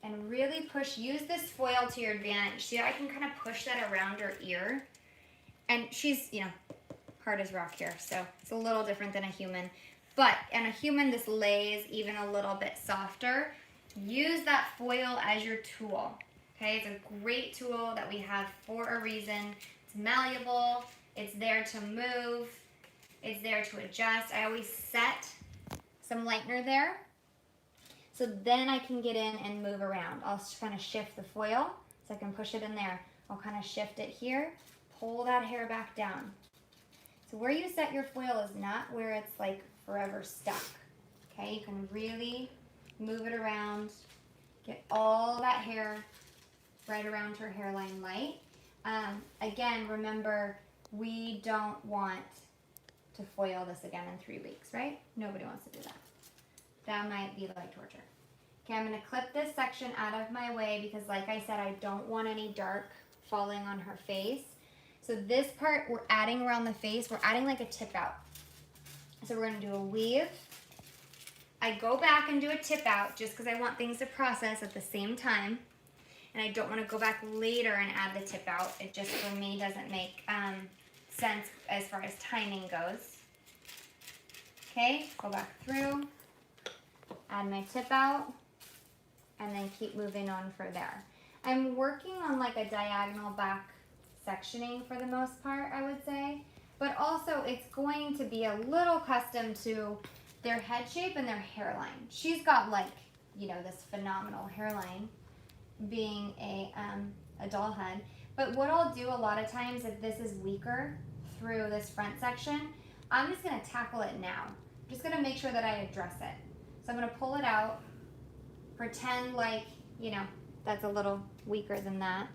And really push, use this foil to your advantage. See how I can kind of push that around her ear? And she's, you know, hard as rock here, so it's a little different than a human. But in a human, this lays even a little bit softer. Use that foil as your tool, okay? It's a great tool that we have for a reason. It's malleable, it's there to move, it's there to adjust. I always set some lightener there, so then I can get in and move around. I'll kind of shift the foil, so I can push it in there. I'll kind of shift it here, pull that hair back down. So where you set your foil is not where it's like forever stuck, okay? You can really move it around, get all that hair right around her hairline light. Again, remember, we don't want to foil this again in 3 weeks, right? Nobody wants to do that. That might be like torture. Okay, I'm going to clip this section out of my way because, like I said, I don't want any dark falling on her face. So this part, we're adding around the face, we're adding like a tip out. So we're going to do a weave. I go back and do a tip out just because I want things to process at the same time. And I don't want to go back later and add the tip out. It just, for me, doesn't make sense as far as timing goes. Okay, go back through, add my tip out, and then keep moving on for there. I'm working on like a diagonal back sectioning for the most part, I would say. But also, it's going to be a little custom to their head shape and their hairline. She's got, like, you know, this phenomenal hairline, being a doll head. But what I'll do a lot of times, if this is weaker through this front section, I'm just going to tackle it now. I'm just going to make sure that I address it. So I'm going to pull it out, pretend like, you know, that's a little weaker than that.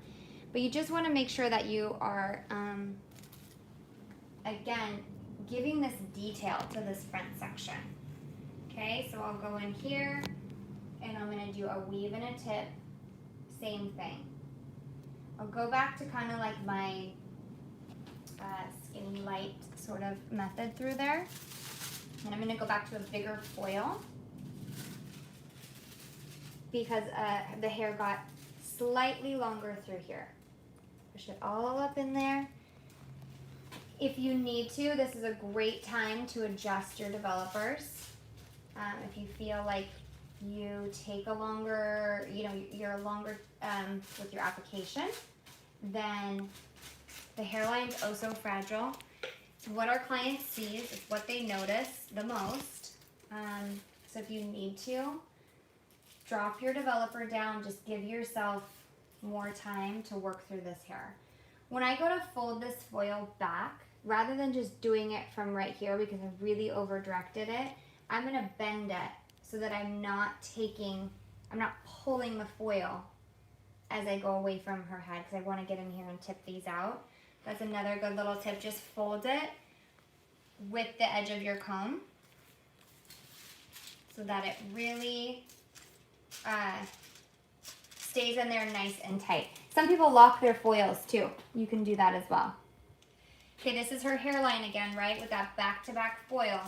But you just want to make sure that you are, again, giving this detail to this front section. Okay, so I'll go in here, and I'm going to do a weave and a tip, same thing. I'll go back to kind of like my skinny light sort of method through there. And I'm going to go back to a bigger foil because the hair got slightly longer through here. Push it all up in there. If you need to, this is a great time to adjust your developers. If you feel like you take a longer, you know, you're longer with your application, then the hairline's oh so fragile. What our client sees is what they notice the most. So if you need to, drop your developer down, just give yourself more time to work through this hair. When I go to fold this foil back, rather than just doing it from right here because I really over directed it, I'm going to bend it so that I'm not pulling the foil as I go away from her head, because I want to get in here and tip these out. That's another good little tip. Just fold it with the edge of your comb so that it really stays in there nice and tight. Some people lock their foils too. You can do that as well. Okay, this is her hairline again, right, with that back-to-back foil.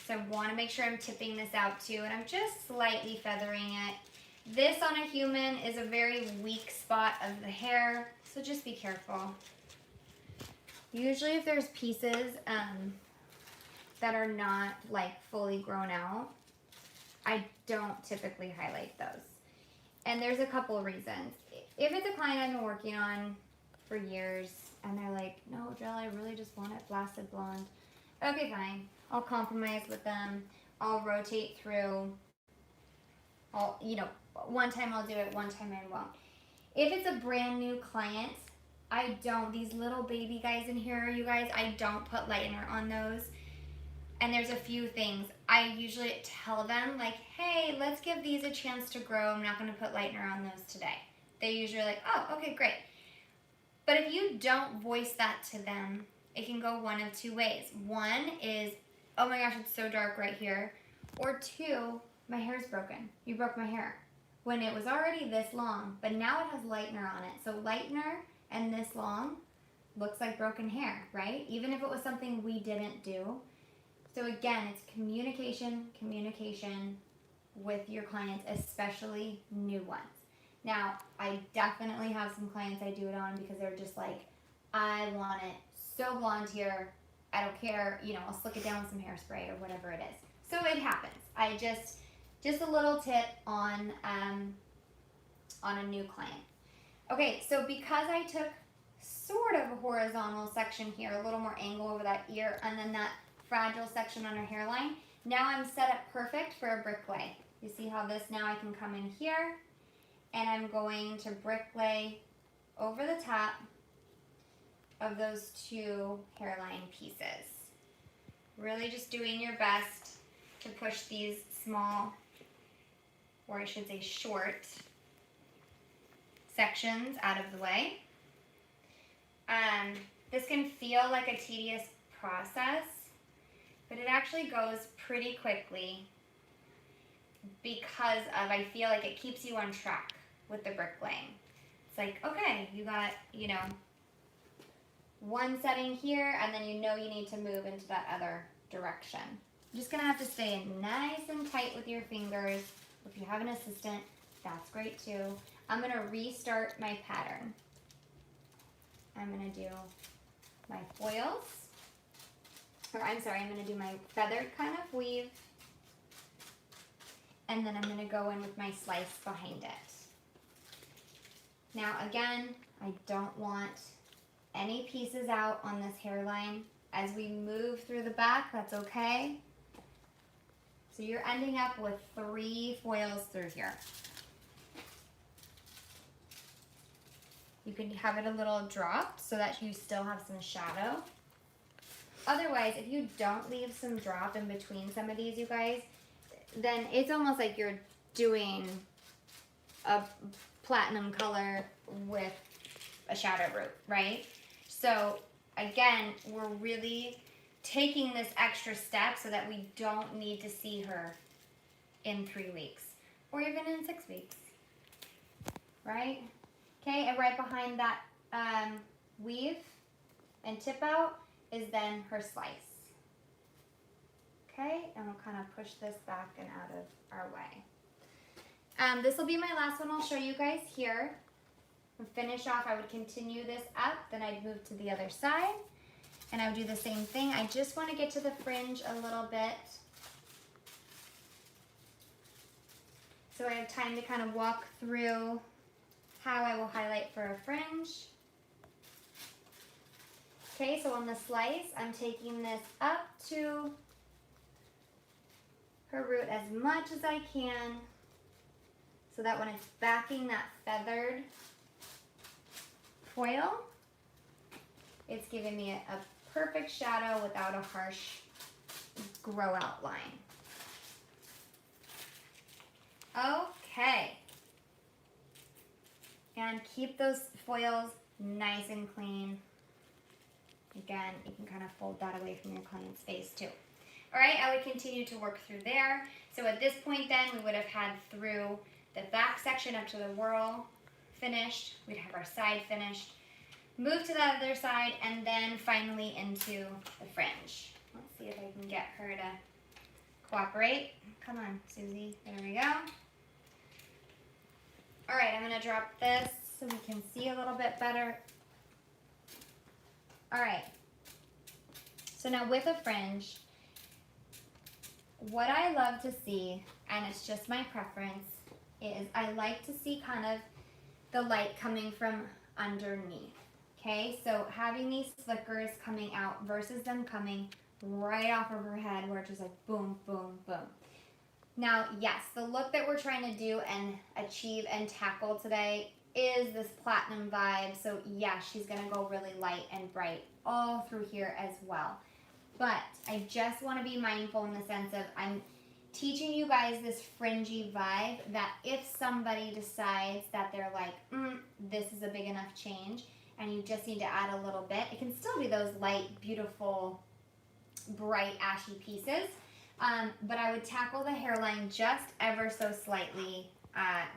So I want to make sure I'm tipping this out too, and I'm just slightly feathering it. This on a human is a very weak spot of the hair, so just be careful. Usually if there's pieces that are not like fully grown out, I don't typically highlight those. And there's a couple of reasons. If it's a client I've been working on for years and they're like, no, Jill, I really just want it blasted blonde. Okay, fine. I'll compromise with them. I'll rotate through. One time I'll do it, one time I won't. If it's a brand new client, I don't, these little baby guys in here, you guys, I don't put lightener on those. And there's a few things. I usually tell them like, hey, let's give these a chance to grow. I'm not gonna put lightener on those today. They're usually like, oh, okay, great. But if you don't voice that to them, it can go one of two ways. One is, oh my gosh, it's so dark right here. Or two, my hair's broken. You broke my hair. When it was already this long, but now it has lightener on it. So lightener and this long looks like broken hair, right? Even if it was something we didn't do. So again, it's communication with your clients, especially new ones. Now, I definitely have some clients I do it on because they're just like, I want it so blonde here. I don't care, I'll slick it down with some hairspray or whatever it is. So it happens. I just a little tip on a new client. Okay, so because I took sort of a horizontal section here, a little more angle over that ear, and then that fragile section on her hairline, now I'm set up perfect for a brick lay. You see how this, now I can come in here, and I'm going to brick lay over the top of those two hairline pieces. Really just doing your best to push these small, or I should say short, sections out of the way. This can feel like a tedious process, but it actually goes pretty quickly because I feel like it keeps you on track with the bricklaying. It's like, okay, you got, one setting here, and then you need to move into that other direction. You're just gonna have to stay nice and tight with your fingers. If you have an assistant, that's great too. I'm gonna restart my pattern. I'm gonna do my foils, I'm gonna do my feathered kind of weave, and then I'm gonna go in with my slice behind it. Now again, I don't want any pieces out on this hairline. As we move through the back, that's okay. So you're ending up with 3 foils through here. You can have it a little dropped so that you still have some shadow. Otherwise, if you don't leave some drop in between some of these, you guys, then it's almost like you're doing a platinum color with a shadow root, right? So again, we're really taking this extra step so that we don't need to see her in 3 weeks or even in 6 weeks, right? Okay, and right behind that weave and tip out is then her slice. Okay, and we'll kind of push this back and out of our way. This will be my last one I'll show you guys here. And finish off, I would continue this up, then I'd move to the other side, and I would do the same thing. I just want to get to the fringe a little bit, so I have time to kind of walk through how I will highlight for a fringe. Okay, so on the slice, I'm taking this up to her root as much as I can, so that when it's backing that feathered foil, it's giving me a perfect shadow without a harsh grow out line. Okay. And keep those foils nice and clean. Again, you can kind of fold that away from your client's face too. All right, I would continue to work through there. So at this point then, we would have had through the back section up to the whirl finished. We'd have our side finished. Move to the other side, and then finally into the fringe. Let's see if I can get her to cooperate. Come on, Susie. There we go. All right, I'm going to drop this so we can see a little bit better. All right. So now with a fringe, what I love to see, and it's just my preference, is I like to see kind of the light coming from underneath. Okay, so having these flickers coming out versus them coming right off of her head where it's just like boom, boom, boom. Now, yes, the look that we're trying to do and achieve and tackle today is this platinum vibe. So yeah, she's gonna go really light and bright all through here as well. But I just wanna be mindful in the sense of I'm teaching you guys this fringy vibe that if somebody decides that they're like, this is a big enough change and you just need to add a little bit, it can still be those light, beautiful, bright, ashy pieces. But I would tackle the hairline just ever so slightly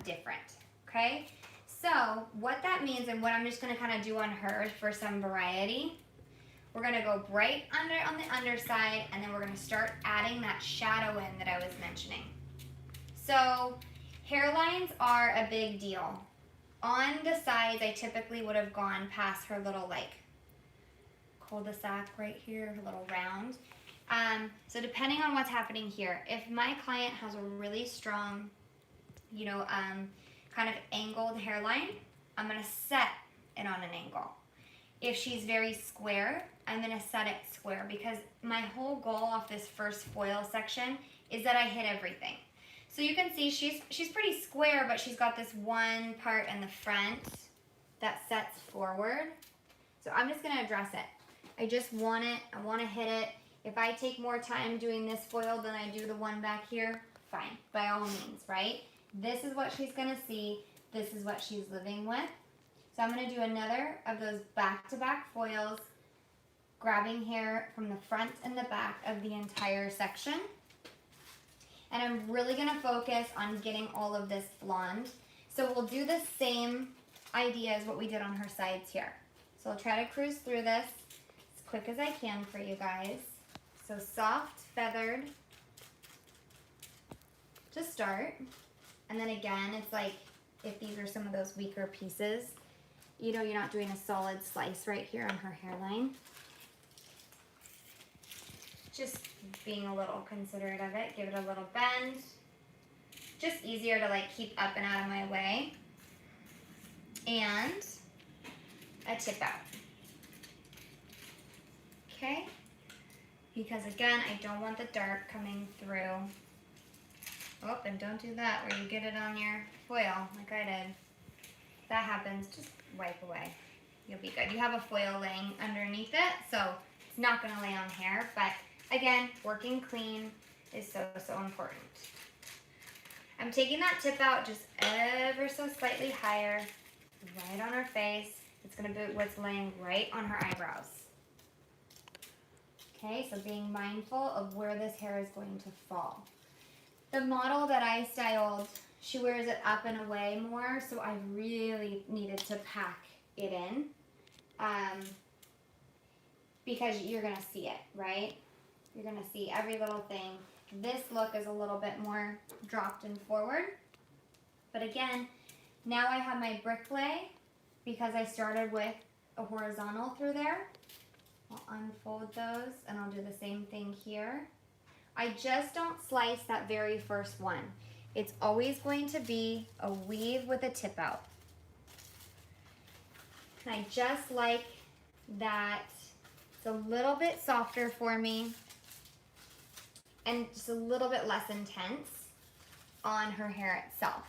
different, okay? So what that means and what I'm just gonna kind of do on her for some variety, we're gonna go bright on the underside, and then we're gonna start adding that shadow in that I was mentioning. So hairlines are a big deal. On the sides, I typically would have gone past her little like cul-de-sac right here, her little round. So depending on what's happening here, if my client has a really strong, kind of angled hairline, I'm gonna set it on an angle. If she's very square, I'm gonna set it square because my whole goal off this first foil section is that I hit everything. So you can see she's pretty square, but she's got this one part in the front that sets forward. So I'm just gonna address it. I just want it, I wanna hit it. If I take more time doing this foil than I do the one back here, fine, by all means, right? This is what she's gonna see. This is what she's living with. So I'm gonna do another of those back-to-back foils, grabbing hair from the front and the back of the entire section. And I'm really gonna focus on getting all of this blonde. So we'll do the same idea as what we did on her sides here. So I'll try to cruise through this as quick as I can for you guys. So soft, feathered to start. And then again, it's like if these are some of those weaker pieces, you're not doing a solid slice right here on her hairline. Just being a little considerate of it. Give it a little bend. Just easier to like keep up and out of my way. And a tip out. Okay? Because again, I don't want the dark coming through. Oh, and don't do that where you get it on your foil like I did. If that happens, just wipe away. You'll be good. You have a foil laying underneath it, so it's not gonna lay on hair, but again, working clean is so, so important. I'm taking that tip out just ever so slightly higher, right on her face. It's gonna be what's laying right on her eyebrows. Okay, so being mindful of where this hair is going to fall. The model that I styled, she wears it up and away more, so I really needed to pack it in because you're gonna see it, right? You're gonna see every little thing. This look is a little bit more dropped and forward, but again, now I have my brick lay because I started with a horizontal through there. I'll unfold those and I'll do the same thing here. I just don't slice that very first one. It's always going to be a weave with a tip out. And I just like that it's a little bit softer for me and just a little bit less intense on her hair itself.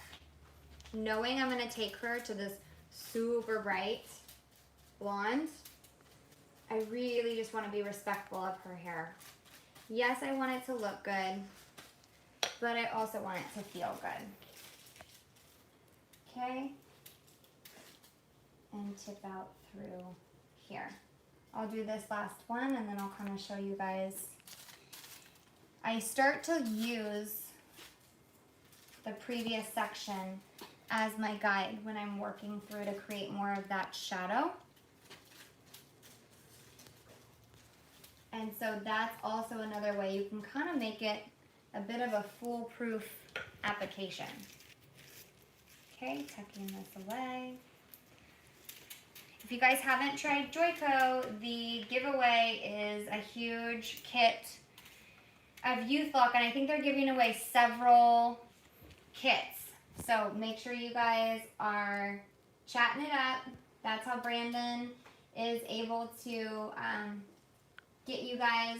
Knowing I'm gonna take her to this super bright blonde, I really just wanna be respectful of her hair. Yes, I want it to look good, but I also want it to feel good. Okay? And tip out through here. I'll do this last one and then I'll kind of show you guys. I start to use the previous section as my guide when I'm working through to create more of that shadow. And so that's also another way you can kind of make it a bit of a foolproof application. Okay, tucking this away. If you guys haven't tried Joico, the giveaway is a huge kit of youth look, and I think they're giving away several kits So make sure you guys are chatting it up. That's how Brandon is able to get you guys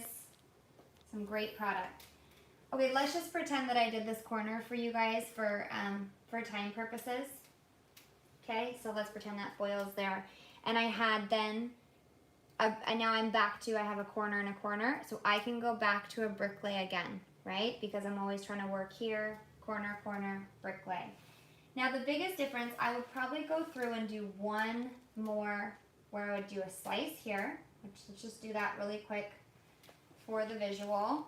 some great product. Okay, let's just pretend that I did this corner for you guys for time purposes. Okay, so let's pretend that foil's there. And I had then, and now I'm back to, I have a corner and a corner. So I can go back to a brick lay again, right? Because I'm always trying to work here, corner, corner, brick lay. Now the biggest difference, I would probably go through and do one more where I would do a slice here. Let's just do that really quick for the visual.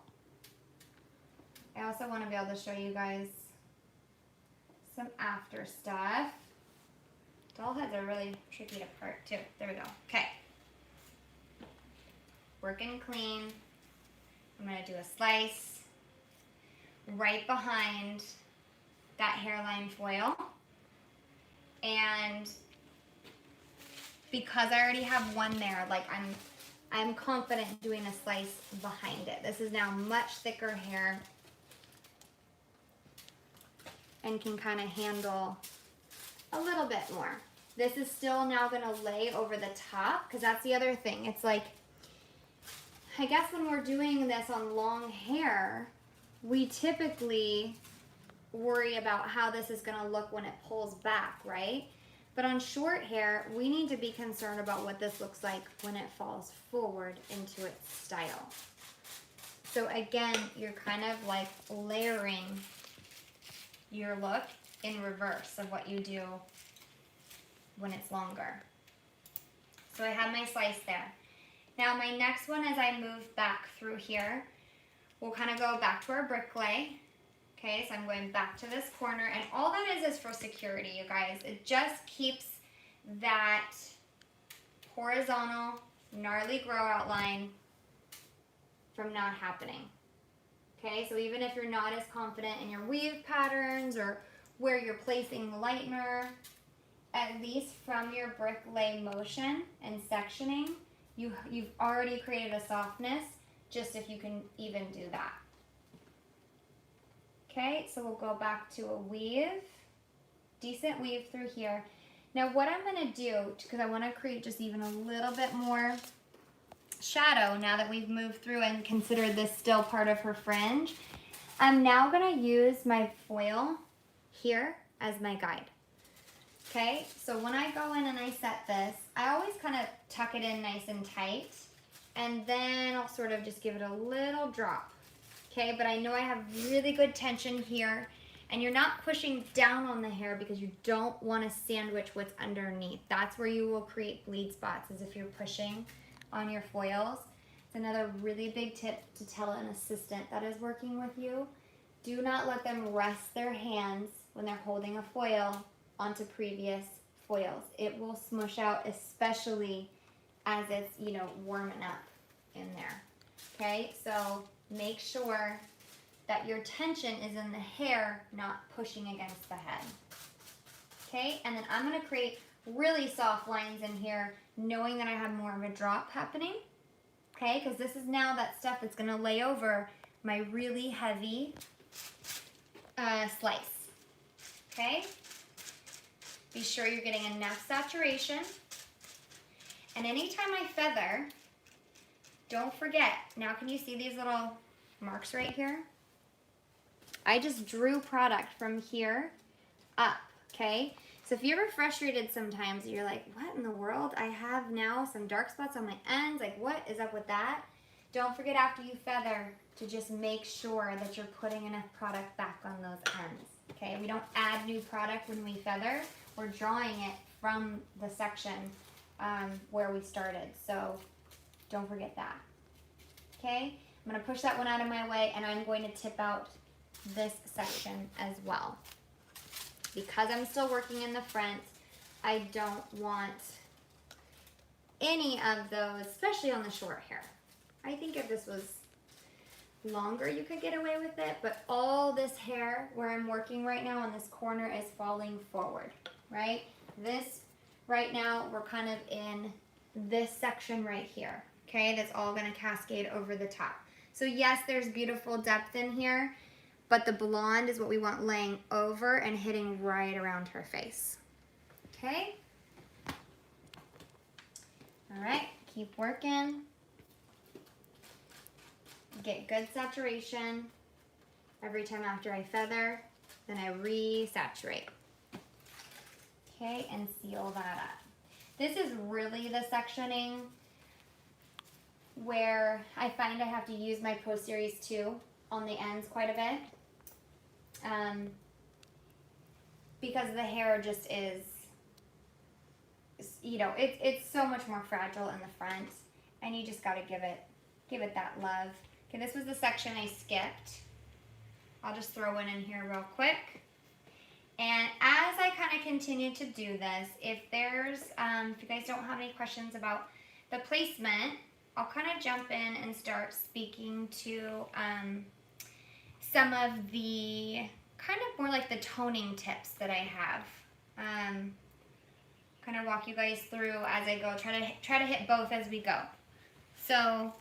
I also want to be able to show you guys some after stuff. Doll heads are really tricky to part too. There we go. Okay. Working clean. I'm going to do a slice right behind that hairline foil. And because I already have one there, like I'm confident doing a slice behind it. This is now much thicker hair and can kind of handle a little bit more. This is still now going to lay over the top, because that's the other thing. It's like, I guess when we're doing this on long hair, we typically worry about how this is going to look when it pulls back, right? But on short hair, we need to be concerned about what this looks like when it falls forward into its style. So again, you're kind of like layering your look in reverse of what you do when it's longer. So I have my slice there. Now my next one, as I move back through here, we'll kind of go back to our brick lay. Okay, so I'm going back to this corner, and all that is for security, you guys. It just keeps that horizontal, gnarly grow outline from not happening. Okay, so even if you're not as confident in your weave patterns or where you're placing lightener, at least from your brick lay motion and sectioning, you've already created a softness, just if you can even do that. Okay, so we'll go back to a weave, decent weave through here. Now what I'm going to do, because I want to create just even a little bit more shadow now that we've moved through and consider this still part of her fringe, I'm now going to use my foil here as my guide. Okay, so when I go in and I set this, I always kind of tuck it in nice and tight, and then I'll sort of just give it a little drop. Okay, but I know I have really good tension here, and you're not pushing down on the hair because you don't want to sandwich what's underneath. That's where you will create bleed spots, is if you're pushing on your foils. It's another really big tip to tell an assistant that is working with you. Do not let them rest their hands when they're holding a foil onto previous foils. It will smush out, especially as it's, you know, warming up in there. Okay, so make sure that your tension is in the hair, not pushing against the head. Okay, and then I'm going to create really soft lines in here, knowing that I have more of a drop happening. Okay, because this is now that stuff that's going to lay over my really heavy slice. Okay, be sure you're getting enough saturation. And anytime I feather, don't forget, now can you see these little marks right here? I just drew product from here up, okay? So if you're ever frustrated sometimes, you're like, what in the world? I have now some dark spots on my ends, like what is up with that? Don't forget after you feather to just make sure that you're putting enough product back on those ends, okay? We don't add new product when we feather. We're drawing it from the section where we started, so don't forget that. Okay, I'm going to push that one out of my way, and I'm going to tip out this section as well. Because I'm still working in the front, I don't want any of those, especially on the short hair. I think if this was longer, you could get away with it, but all this hair where I'm working right now on this corner is falling forward, right? This, right now, we're kind of in this section right here. Okay, that's all going to cascade over the top. So yes, there's beautiful depth in here, but the blonde is what we want laying over and hitting right around her face. Okay? All right, keep working. Get good saturation. Every time after I feather, then I resaturate. Okay, and seal that up. This is really the sectioning where I find I have to use my Pro Series 2 on the ends quite a bit. Because the hair just is, you know, it's so much more fragile in the front, and you just gotta give it that love. Okay, this was the section I skipped. I'll just throw one in here real quick. And as I kind of continue to do this, if you guys don't have any questions about the placement, I'll kind of jump in and start speaking to some of the kind of more like the toning tips that I have. Kind of walk you guys through as I go. Try to hit both as we go. So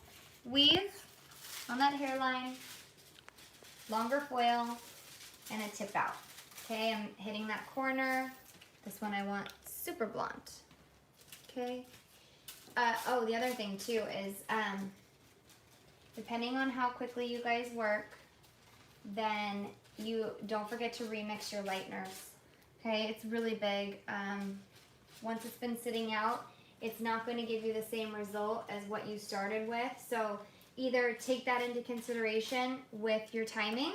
weave on that hairline, longer foil, and a tip out. Okay, I'm hitting that corner. This one I want super blonde. Okay. Oh, the other thing too is, depending on how quickly you guys work, then you don't forget to remix your lighteners. Okay, it's really big. Once it's been sitting out, it's not going to give you the same result as what you started with. So either take that into consideration with your timing,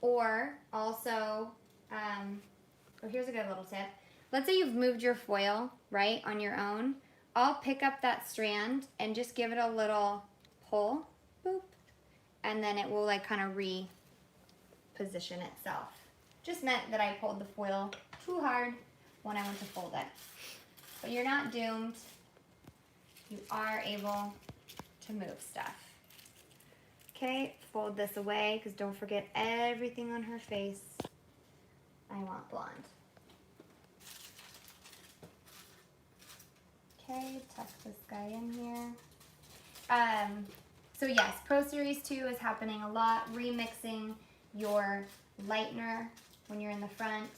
or also, oh, here's a good little tip. Let's say you've moved your foil, right, on your own. I'll pick up that strand and just give it a little pull, boop, and then it will like kind of reposition itself. Just meant that I pulled the foil too hard when I went to fold it. But you're not doomed. You are able to move stuff. Okay, fold this away because don't forget everything on her face. I want blonde. Okay, tuck this guy in here. So yes, Pro Series 2 is happening a lot. Remixing your lightener when you're in the front.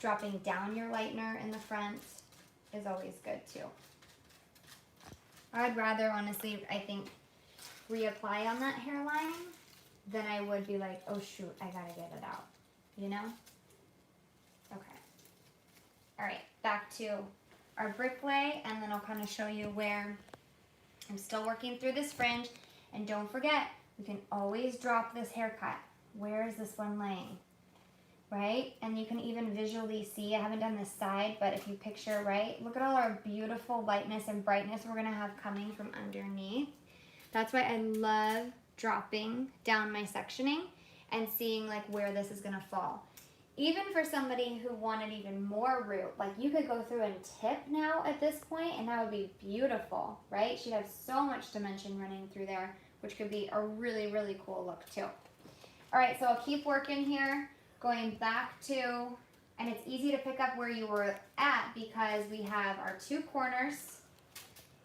Dropping down your lightener in the front is always good too. I'd rather, honestly, I think, reapply on that hairline than I would be like, oh shoot, I gotta get it out, you know? Okay. All right, back to our brick lay, and then I'll kind of show you where I'm still working through this fringe. And don't forget, we can always drop this haircut. Where is this one laying? Right? And you can even visually see, I haven't done this side, but if you picture, right, look at all our beautiful lightness and brightness we're gonna have coming from underneath. That's why I love dropping down my sectioning and seeing like where this is gonna fall. Even for somebody who wanted even more root, like you could go through and tip now at this point, and that would be beautiful, right? She'd have so much dimension running through there, which could be a really, really cool look too. All right, so I'll keep working here. Going back to, and it's easy to pick up where you were at because we have our two corners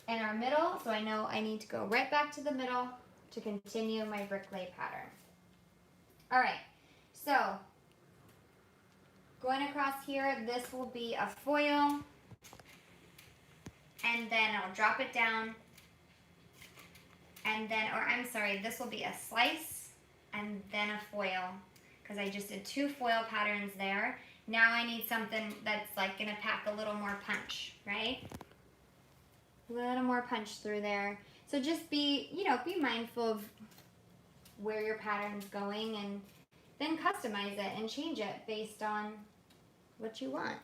and our middle, so I know I need to go right back to the middle to continue my brick lay pattern. All right, so going across here, this will be a foil, and then I'll drop it down, and then, or I'm sorry, this will be a slice, and then a foil, because I just did two foil patterns there. Now I need something that's like gonna pack a little more punch, right? A little more punch through there. So just be, you know, be mindful of where your pattern's going, and then customize it and change it based on what you want.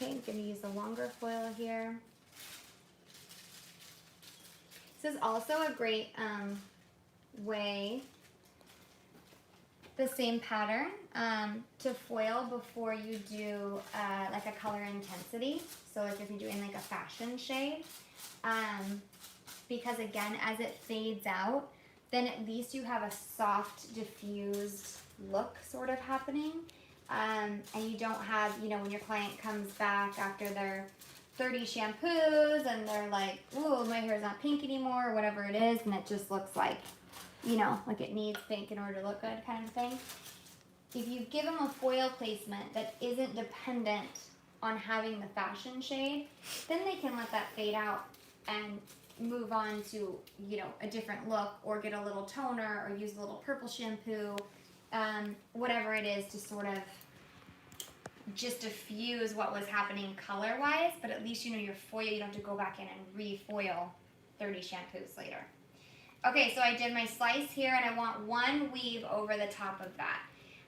Okay, I'm gonna use a longer foil here. This is also a great way, the same pattern, to foil before you do like a color intensity. So like if you're doing like a fashion shade, because again, as it fades out, then at least you have a soft, diffused look sort of happening. And you don't have, you know, when your client comes back after their 30 shampoos and they're like, ooh, my hair's not pink anymore, or whatever it is, and it just looks like you know, like it needs pink in order to look good kind of thing. If you give them a foil placement that isn't dependent on having the fashion shade, then they can let that fade out and move on to, you know, a different look, or get a little toner, or use a little purple shampoo, whatever it is to sort of just diffuse what was happening color-wise, but at least you know your foil, you don't have to go back in and re-foil 30 shampoos later. Okay, so I did my slice here, and I want one weave over the top of that.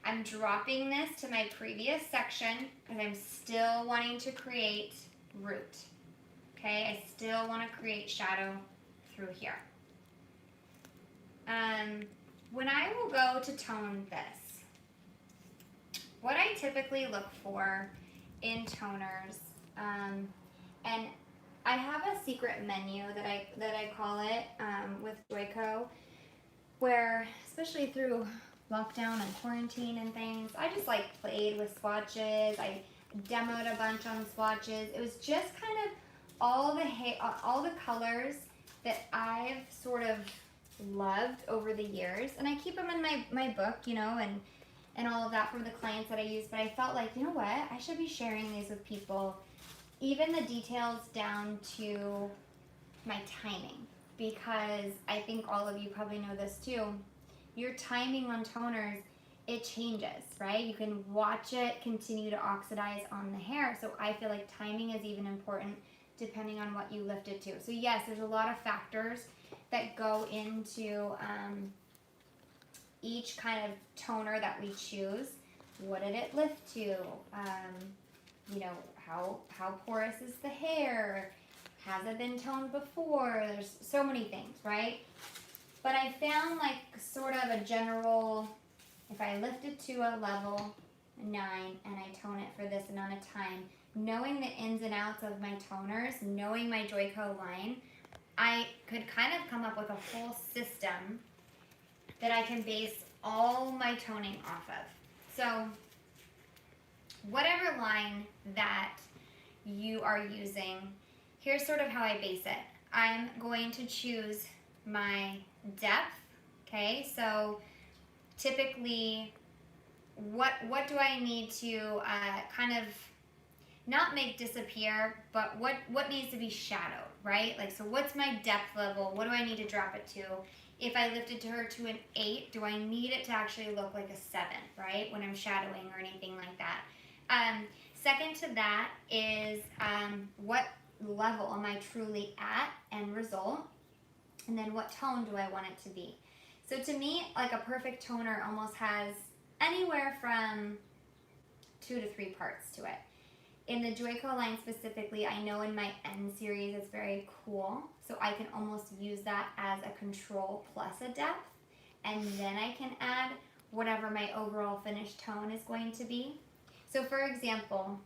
I'm dropping this to my previous section because I'm still wanting to create root. Okay, I still want to create shadow through here. When I will go to tone this, what I typically look for in toners, and I have a secret menu that I call it with Joico, where especially through lockdown and quarantine and things, I just like played with swatches. I demoed a bunch on swatches. It was just kind of all the colors that I've sort of loved over the years, and I keep them in my book, you know, and all of that for the clients that I use. But I felt like, you know what, I should be sharing these with people, even the details down to my timing, because I think all of you probably know this too. Your timing on toners, it changes, right? You can watch it continue to oxidize on the hair. So I feel like timing is even important depending on what you lift it to. So yes, there's a lot of factors that go into each kind of toner that we choose. What did it lift to? You know, how porous is the hair? Has it been toned before? There's so many things, right? But I found like sort of a general, if I lift it to a level 9 and I tone it for this amount of time, knowing the ins and outs of my toners, knowing my Joico line, I could kind of come up with a whole system that I can base all my toning off of. So whatever line that you are using, here's sort of how I base it. I'm going to choose my depth, okay? So typically, what do I need to kind of not make disappear, but what needs to be shadowed, right? Like, so what's my depth level? What do I need to drop it to? If I lifted to her to an 8, do I need it to actually look like a 7, right? When I'm shadowing or anything like that. Second to that is what level am I truly at end result? And then what tone do I want it to be? So to me, like a perfect toner almost has anywhere from 2 to 3 parts to it. In the Joico line specifically, I know in my N series it's very cool, so I can almost use that as a control plus a depth, and then I can add whatever my overall finished tone is going to be. So for example,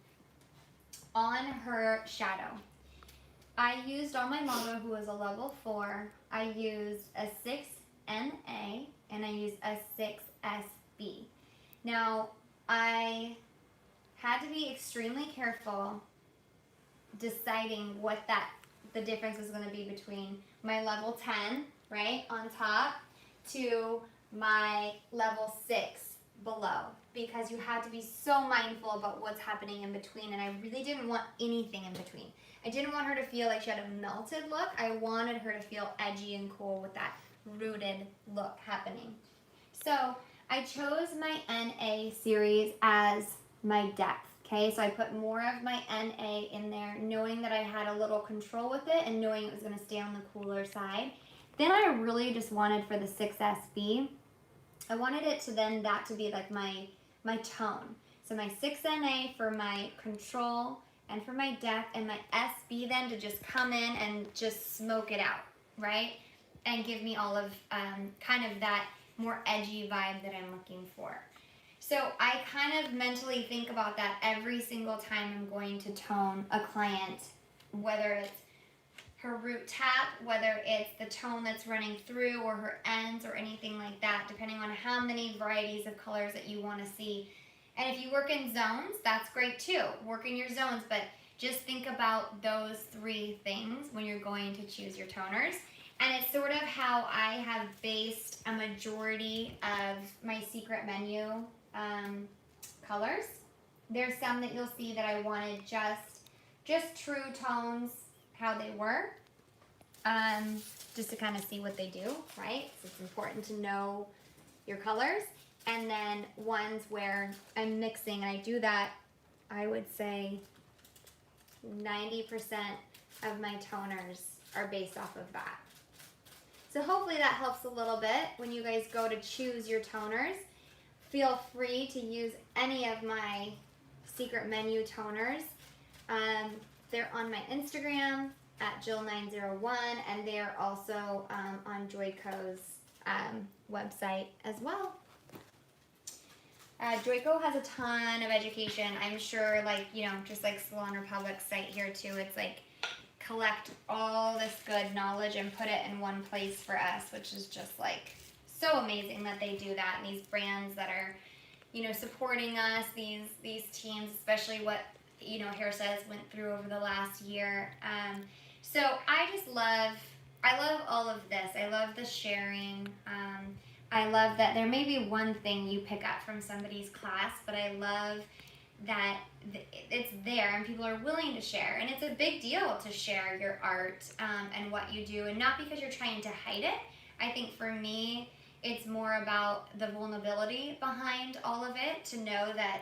on her shadow, I used on my model who was a level 4, I used a 6NA and I used a 6SB. Now, I had to be extremely careful deciding what the difference was going to be between my level 10, right, on top, to my level 6 below, because you had to be so mindful about what's happening in between, and I really didn't want anything in between. I didn't want her to feel like she had a melted look. I wanted her to feel edgy and cool with that rooted look happening. So I chose my NA series as my depth, okay? So I put more of my NA in there, knowing that I had a little control with it and knowing it was gonna stay on the cooler side. Then I really just wanted for the 6SB, I wanted it to then that to be like my tone. So my 6NA for my control and for my depth, and my SB then to just come in and just smoke it out, right? And give me all of kind of that more edgy vibe that I'm looking for. So I kind of mentally think about that every single time I'm going to tone a client, whether it's her root tap, whether it's the tone that's running through or her ends or anything like that, depending on how many varieties of colors that you want to see. And if you work in zones, that's great too. Work in your zones, but just think about those 3 things when you're going to choose your toners. And it's sort of how I have based a majority of my secret menu colors. There's some that you'll see that I wanted just true tones, how they were, just to kind of see what they do, right? So it's important to know your colors. And then ones where I'm mixing, and I do that, I would say 90% of my toners are based off of that. So hopefully that helps a little bit when you guys go to choose your toners. Feel free to use any of my secret menu toners. They're on my Instagram at Jill901, and they're also on Joico's website as well. Joico has a ton of education. I'm sure, like, you know, just like Salon Republic's site here too, it's like collect all this good knowledge and put it in one place for us, which is just like so amazing that they do that. And these brands that are, you know, supporting us, these teams, especially what, you know, Hairstylists went through over the last year. So I love all of this. I love the sharing. I love that there may be one thing you pick up from somebody's class, but I love that it's there and people are willing to share. And it's a big deal to share your art and what you do, and not because you're trying to hide it. I think for me, it's more about the vulnerability behind all of it, to know that,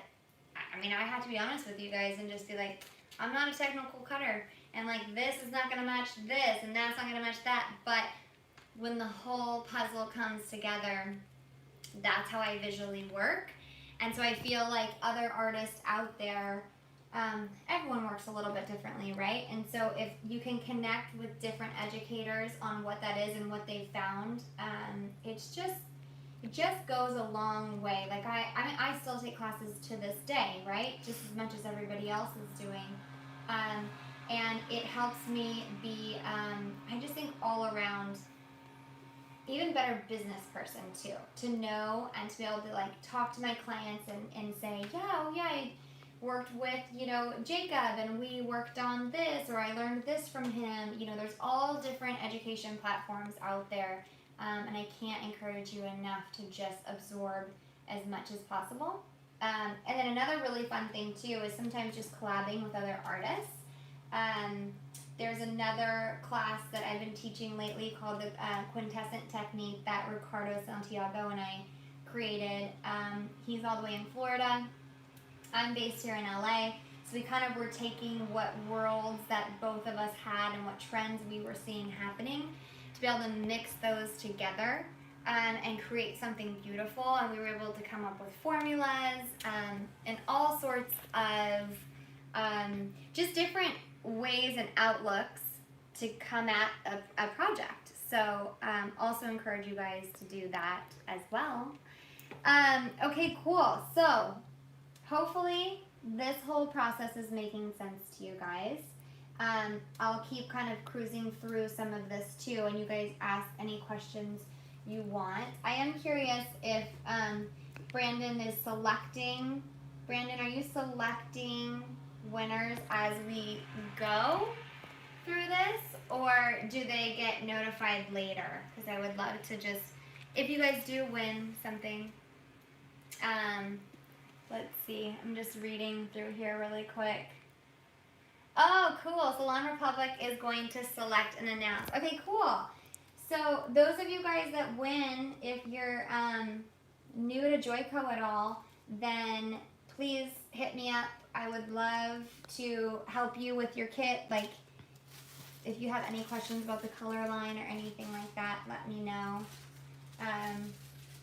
I mean, I have to be honest with you guys and just be like, I'm not a technical cutter, and like this is not going to match this and that's not going to match that, but when the whole puzzle comes together, that's how I visually work. And so I feel like other artists out there, everyone works a little bit differently, right? And so if you can connect with different educators on what that is and what they found, it just goes a long way. Like I still take classes to this day, right? Just as much as everybody else is doing. And it helps me be, I just think all around, even better business person too, to know and to be able to like talk to my clients and say, I worked with, you know, Jacob and we worked on this, or I learned this from him. You know, there's all different education platforms out there, and I can't encourage you enough to just absorb as much as possible. And then another really fun thing too is sometimes just collabing with other artists. There's another class that I've been teaching lately called the Quintessent Technique that Ricardo Santiago and I created. He's all the way in Florida. I'm based here in LA. So we kind of were taking what worlds that both of us had and what trends we were seeing happening to be able to mix those together and create something beautiful. And we were able to come up with formulas and all sorts of just different ways and outlooks to come at a project. So also encourage you guys to do that as well. Okay, cool. So hopefully this whole process is making sense to you guys. I'll keep kind of cruising through some of this too, and you guys ask any questions you want. I am curious if Brandon is selecting. Brandon, are you selecting winners as we go through this, or do they get notified later? Because I would love to just, if you guys do win something, let's see, I'm just reading through here really quick. Oh, cool. Salon Republic is going to select and announce. Okay, cool. So those of you guys that win, if you're new to Joico at all, then please hit me up. I would love to help you with your kit. Like, if you have any questions about the color line or anything like that, let me know.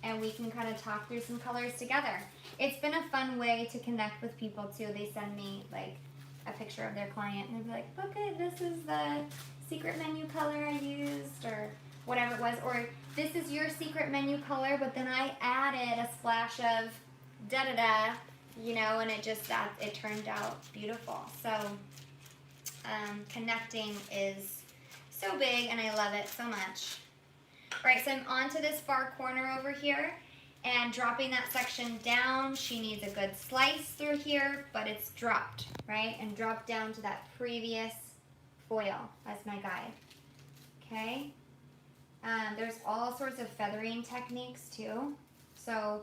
And we can kind of talk through some colors together. It's been a fun way to connect with people too. They send me like a picture of their client and they'll be like, okay, this is the secret menu color I used, or whatever it was, or this is your secret menu color, but then I added a splash of da-da-da, you know, and it just, it turned out beautiful. So connecting is so big and I love it so much. All right, so I'm onto this far corner over here and dropping that section down. She needs a good slice through here, but it's dropped, right? And dropped down to that previous foil as my guide, okay? There's all sorts of feathering techniques too. So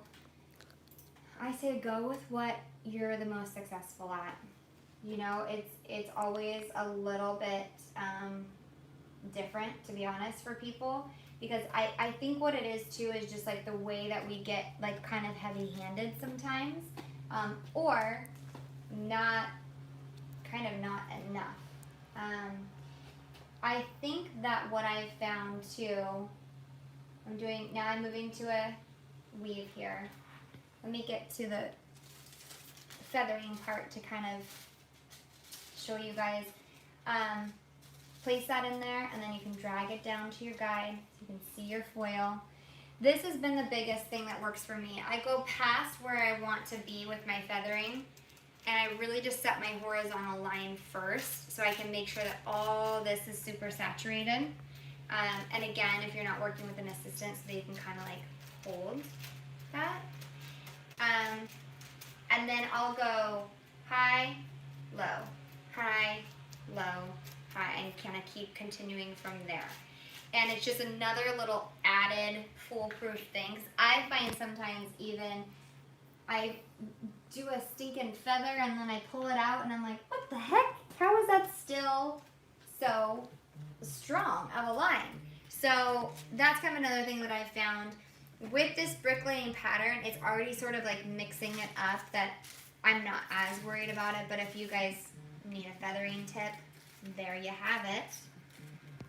I say go with what you're the most successful at. You know, it's always a little bit different, to be honest, for people, because I think what it is too is just like the way that we get like kind of heavy-handed sometimes, or not not enough. I think that what I've found too, I'm moving to a weave here. Let me get to the feathering part to kind of show you guys. Place that in there, and then you can drag it down to your guide so you can see your foil. This has been the biggest thing that works for me. I go past where I want to be with my feathering, and I really just set my horizontal line first so I can make sure that all this is super saturated. And again, if you're not working with an assistant, so that you can kind of like hold that. And then I'll go high, low, high, low, high, and kind of keep continuing from there. And it's just another little added foolproof thing. I find sometimes even I do a stinking feather and then I pull it out and I'm like, what the heck? How is that still so strong of a line? So that's kind of another thing that I've found. With this bricklaying pattern, it's already sort of like mixing it up that I'm not as worried about it. But if you guys need a feathering tip, there you have it.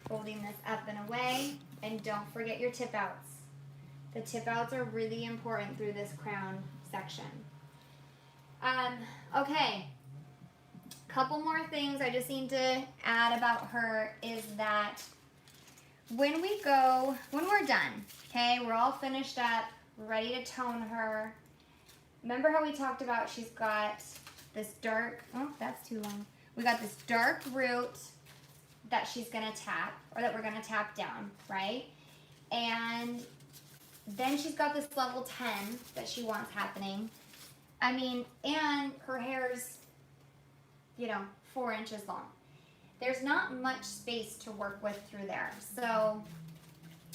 Folding this up and away, and don't forget your tip outs. The tip outs are really important through this crown section. Okay, couple more things I just need to add about her is that when we're done, okay, we're all finished up, ready to tone her. Remember how we talked about she's got this dark, oh, that's too long. We got this dark root that she's gonna tap, or that we're gonna tap down, right? And then she's got this level 10 that she wants happening. I mean, and her hair's, 4 inches long. There's not much space to work with through there. So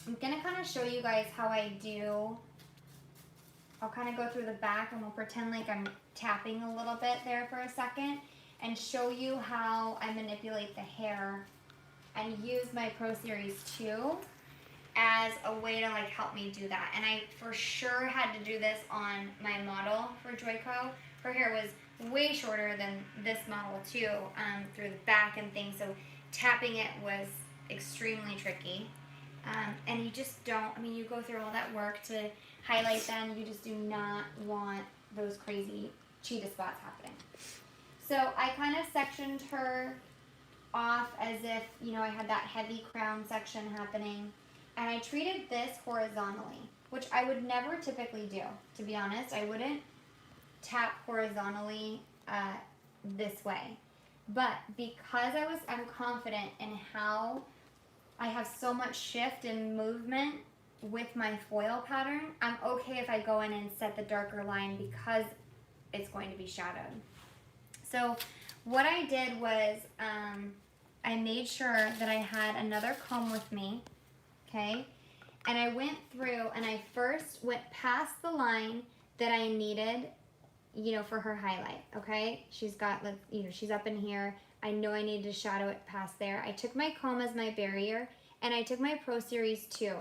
I'm gonna kind of show you guys how I do. I'll kind of go through the back and we'll pretend like I'm tapping a little bit there for a second and show you how I manipulate the hair and use my Pro Series 2 as a way to like help me do that. And I for sure had to do this on my model for Joico. Her hair was way shorter than this model too, through the back and things, so tapping it was extremely tricky. And you just don't, you go through all that work to highlight them, you just do not want those crazy cheetah spots happening. So I kind of sectioned her off as if, I had that heavy crown section happening. And I treated this horizontally, which I would never typically do, to be honest. I wouldn't tap horizontally this way. But because I'm confident in how I have so much shift and movement with my foil pattern, I'm okay if I go in and set the darker line because it's going to be shadowed. So what I did was I made sure that I had another comb with me, okay? And I went through and I first went past the line that I needed, for her highlight, okay? She's got, she's up in here. I know I need to shadow it past there. I took my comb as my barrier and I took my Pro Series 2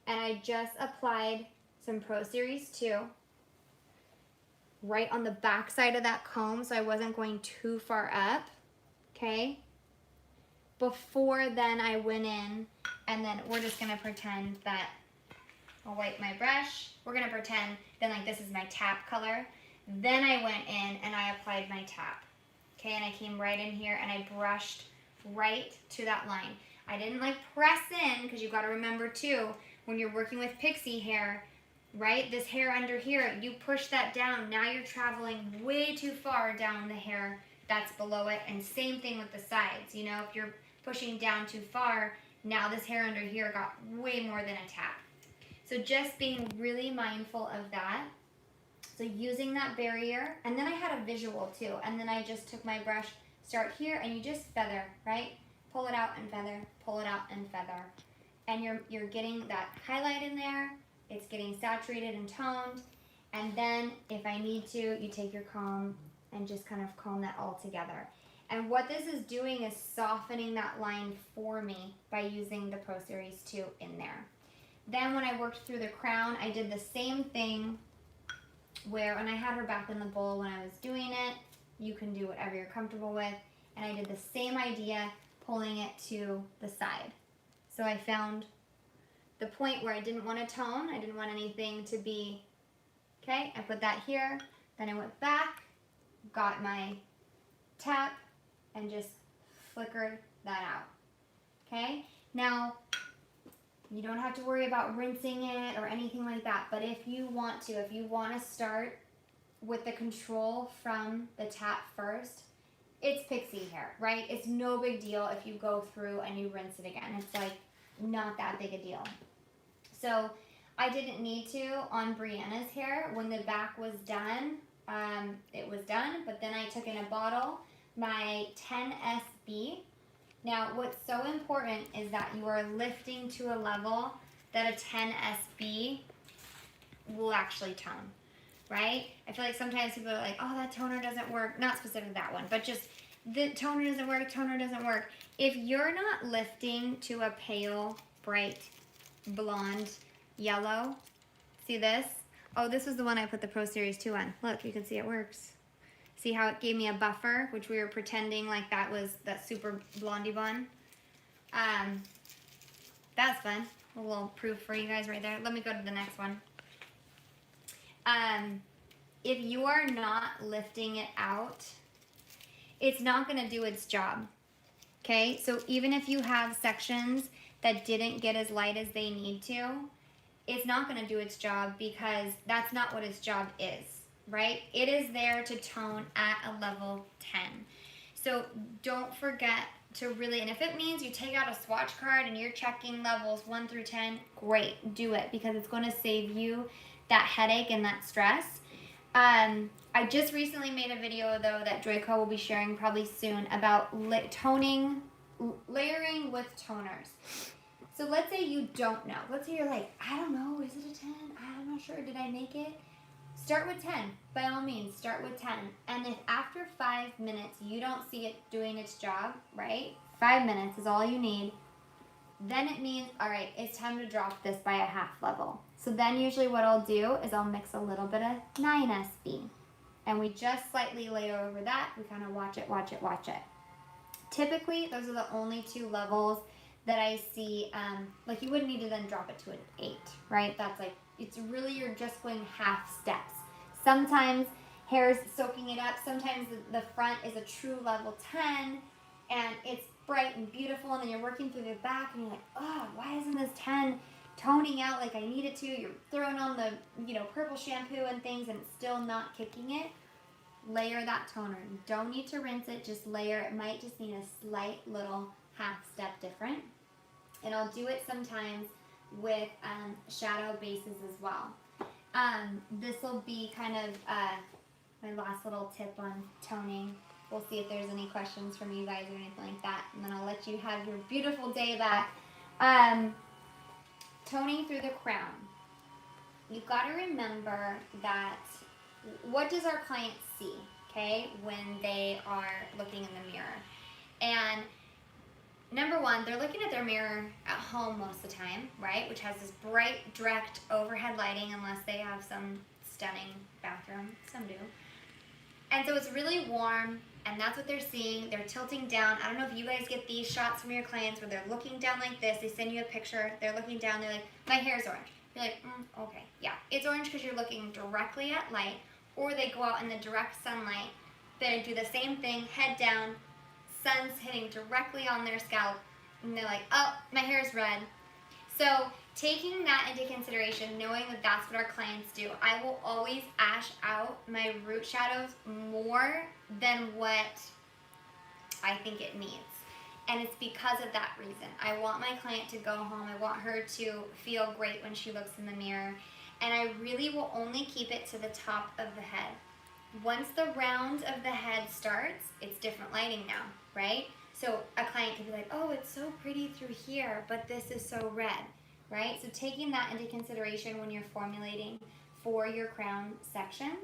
and I just applied some Pro Series 2 right on the back side of that comb so I wasn't going too far up, okay? Before then I went in, and then we're just gonna pretend that I'll wipe my brush. We're gonna pretend then like this is my tap color. Then I went in and I applied my tap, okay? And I came right in here and I brushed right to that line. I didn't like press in, because you gotta remember too, when you're working with pixie hair, right? This hair under here, you push that down. Now you're traveling way too far down the hair that's below it. And same thing with the sides. If you're pushing down too far, now this hair under here got way more than a tap. So just being really mindful of that. So using that barrier, and then I had a visual too. And then I just took my brush, start here, and you just feather, right? Pull it out and feather, pull it out and feather. and you're getting that highlight in there. It's getting saturated and toned. And then if I need to, you take your comb and just kind of comb that all together. And what this is doing is softening that line for me by using the Pro Series 2 in there. Then when I worked through the crown, I did the same thing where, and I had her back in the bowl when I was doing it. You can do whatever you're comfortable with. And I did the same idea, pulling it to the side. So I found the point where I didn't want to tone. I didn't want anything to be, okay, I put that here. Then I went back, got my tap, and just flickered that out, okay? Now, you don't have to worry about rinsing it or anything like that, but if you want to start with the control from the tap first, it's Pixie hair, right? It's no big deal if you go through and you rinse it again. It's like not that big a deal. So I didn't need to on Brianna's hair. When the back was done, it was done, but then I took in a bottle my 10SB. Now, what's so important is that you are lifting to a level that a 10SB will actually tone, right? I feel like sometimes people are like, oh, that toner doesn't work. Not specific to that one, but just the toner doesn't work. If you're not lifting to a pale, bright, blonde, yellow, see this? Oh, this was the one I put the Pro Series 2 on. Look, you can see it works. See how it gave me a buffer, which we were pretending like that was that super blondie bun. That's fun. A little proof for you guys right there. Let me go to the next one. If you are not lifting it out, it's not going to do its job. Okay, so even if you have sections that didn't get as light as they need to, it's not going to do its job because that's not what its job is. Right? It is there to tone at a level 10. So don't forget to really, and if it means you take out a swatch card and you're checking levels 1 through 10, great, do it, because it's going to save you that headache and that stress. I just recently made a video though that Joico will be sharing probably soon about layering with toners. So let's say you don't know. Let's say you're like, I don't know, is it a 10? I'm not sure, did I make it? Start with 10, by all means, start with 10. And if after 5 minutes you don't see it doing its job, right? 5 minutes is all you need. Then it means, all right, it's time to drop this by a half level. So then usually what I'll do is I'll mix a little bit of 9SB. And we just slightly layer over that. We kind of watch it. Typically, those are the only 2 levels that I see, like you wouldn't need to then drop it to an 8, right? That's like, it's really, you're just going half steps. Sometimes hair is soaking it up. Sometimes the front is a true level 10 and it's bright and beautiful, and then you're working through the back and you're like, oh, why isn't this 10 toning out like I need it to? You're throwing on the, purple shampoo and things and it's still not kicking it. Layer that toner. You don't need to rinse it, just layer. It might just need a slight little half step different. And I'll do it sometimes with shadow bases as well. This will be kind of my last little tip on toning. We'll see if there's any questions from you guys or anything like that, and then I'll let you have your beautiful day back. Toning through the crown. You've got to remember that what does our client see, okay, when they are looking in the mirror? And number one, they're looking at their mirror at home most of the time, right? Which has this bright, direct overhead lighting, unless they have some stunning bathroom. Some do. And so it's really warm, and that's what they're seeing. They're tilting down. I don't know if you guys get these shots from your clients where they're looking down like this. They send you a picture. They're looking down. They're like, my hair's orange. You're like, okay, yeah. It's orange because you're looking directly at light, or they go out in the direct sunlight. They do the same thing, head down, sun's hitting directly on their scalp, and they're like, oh, my hair's red. So taking that into consideration, knowing that that's what our clients do, I will always ash out my root shadows more than what I think it needs. And it's because of that reason. I want my client to go home. I want her to feel great when she looks in the mirror. And I really will only keep it to the top of the head. Once the round of the head starts, it's different lighting now, right? So a client could be like, oh, it's so pretty through here, but this is so red, right? So taking that into consideration when you're formulating for your crown sections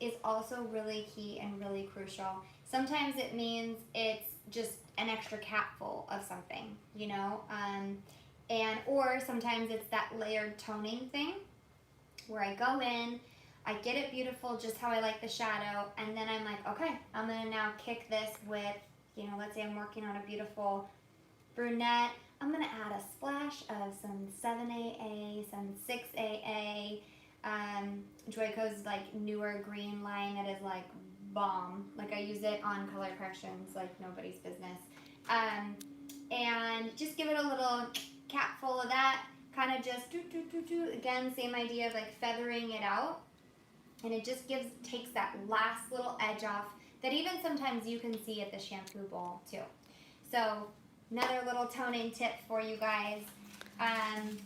is also really key and really crucial. Sometimes it means it's just an extra capful of something, you know, or sometimes it's that layered toning thing where I go in, I get it beautiful just how I like the shadow, and then I'm like, okay, I'm gonna now kick this with, you know, let's say I'm working on a beautiful brunette. I'm gonna add a splash of some 7AA, some 6AA, Joico's like newer green line that is like bomb. Like I use it on color corrections like nobody's business. And just give it a little cap full of that, kind of just again, same idea of like feathering it out. And it just takes that last little edge off that even sometimes you can see at the shampoo bowl too. So another little toning tip for you guys. And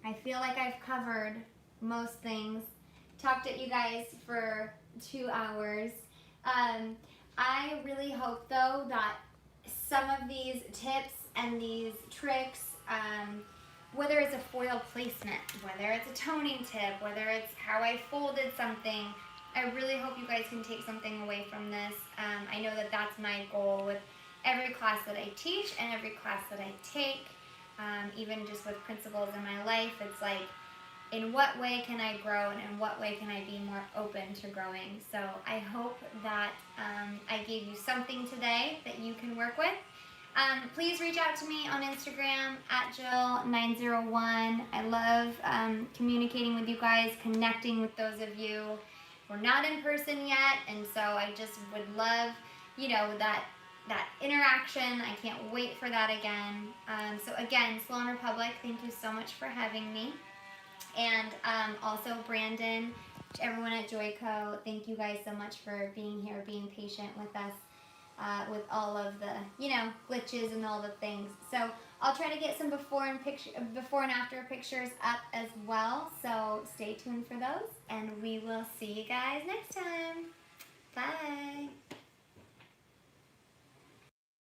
I feel like I've covered most things. Talked at you guys for 2 hours. I really hope though that some of these tips and these tricks, whether it's a foil placement, whether it's a toning tip, whether it's how I folded something, I really hope you guys can take something away from this. I know that that's my goal with every class that I teach and every class that I take, even just with principles in my life. It's like, in what way can I grow and in what way can I be more open to growing? So I hope that I gave you something today that you can work with. Please reach out to me on Instagram at Jill901. I love communicating with you guys, connecting with those of you. We're not in person yet, and so I just would love, you know, that interaction. I can't wait for that again. So again, Sloan Republic, thank you so much for having me. And also Brandon, everyone at Joico, thank you guys so much for being here, being patient with us. With all of the, you know, glitches and all the things. So I'll try to get some before and after pictures up as well. So stay tuned for those, and we will see you guys next time.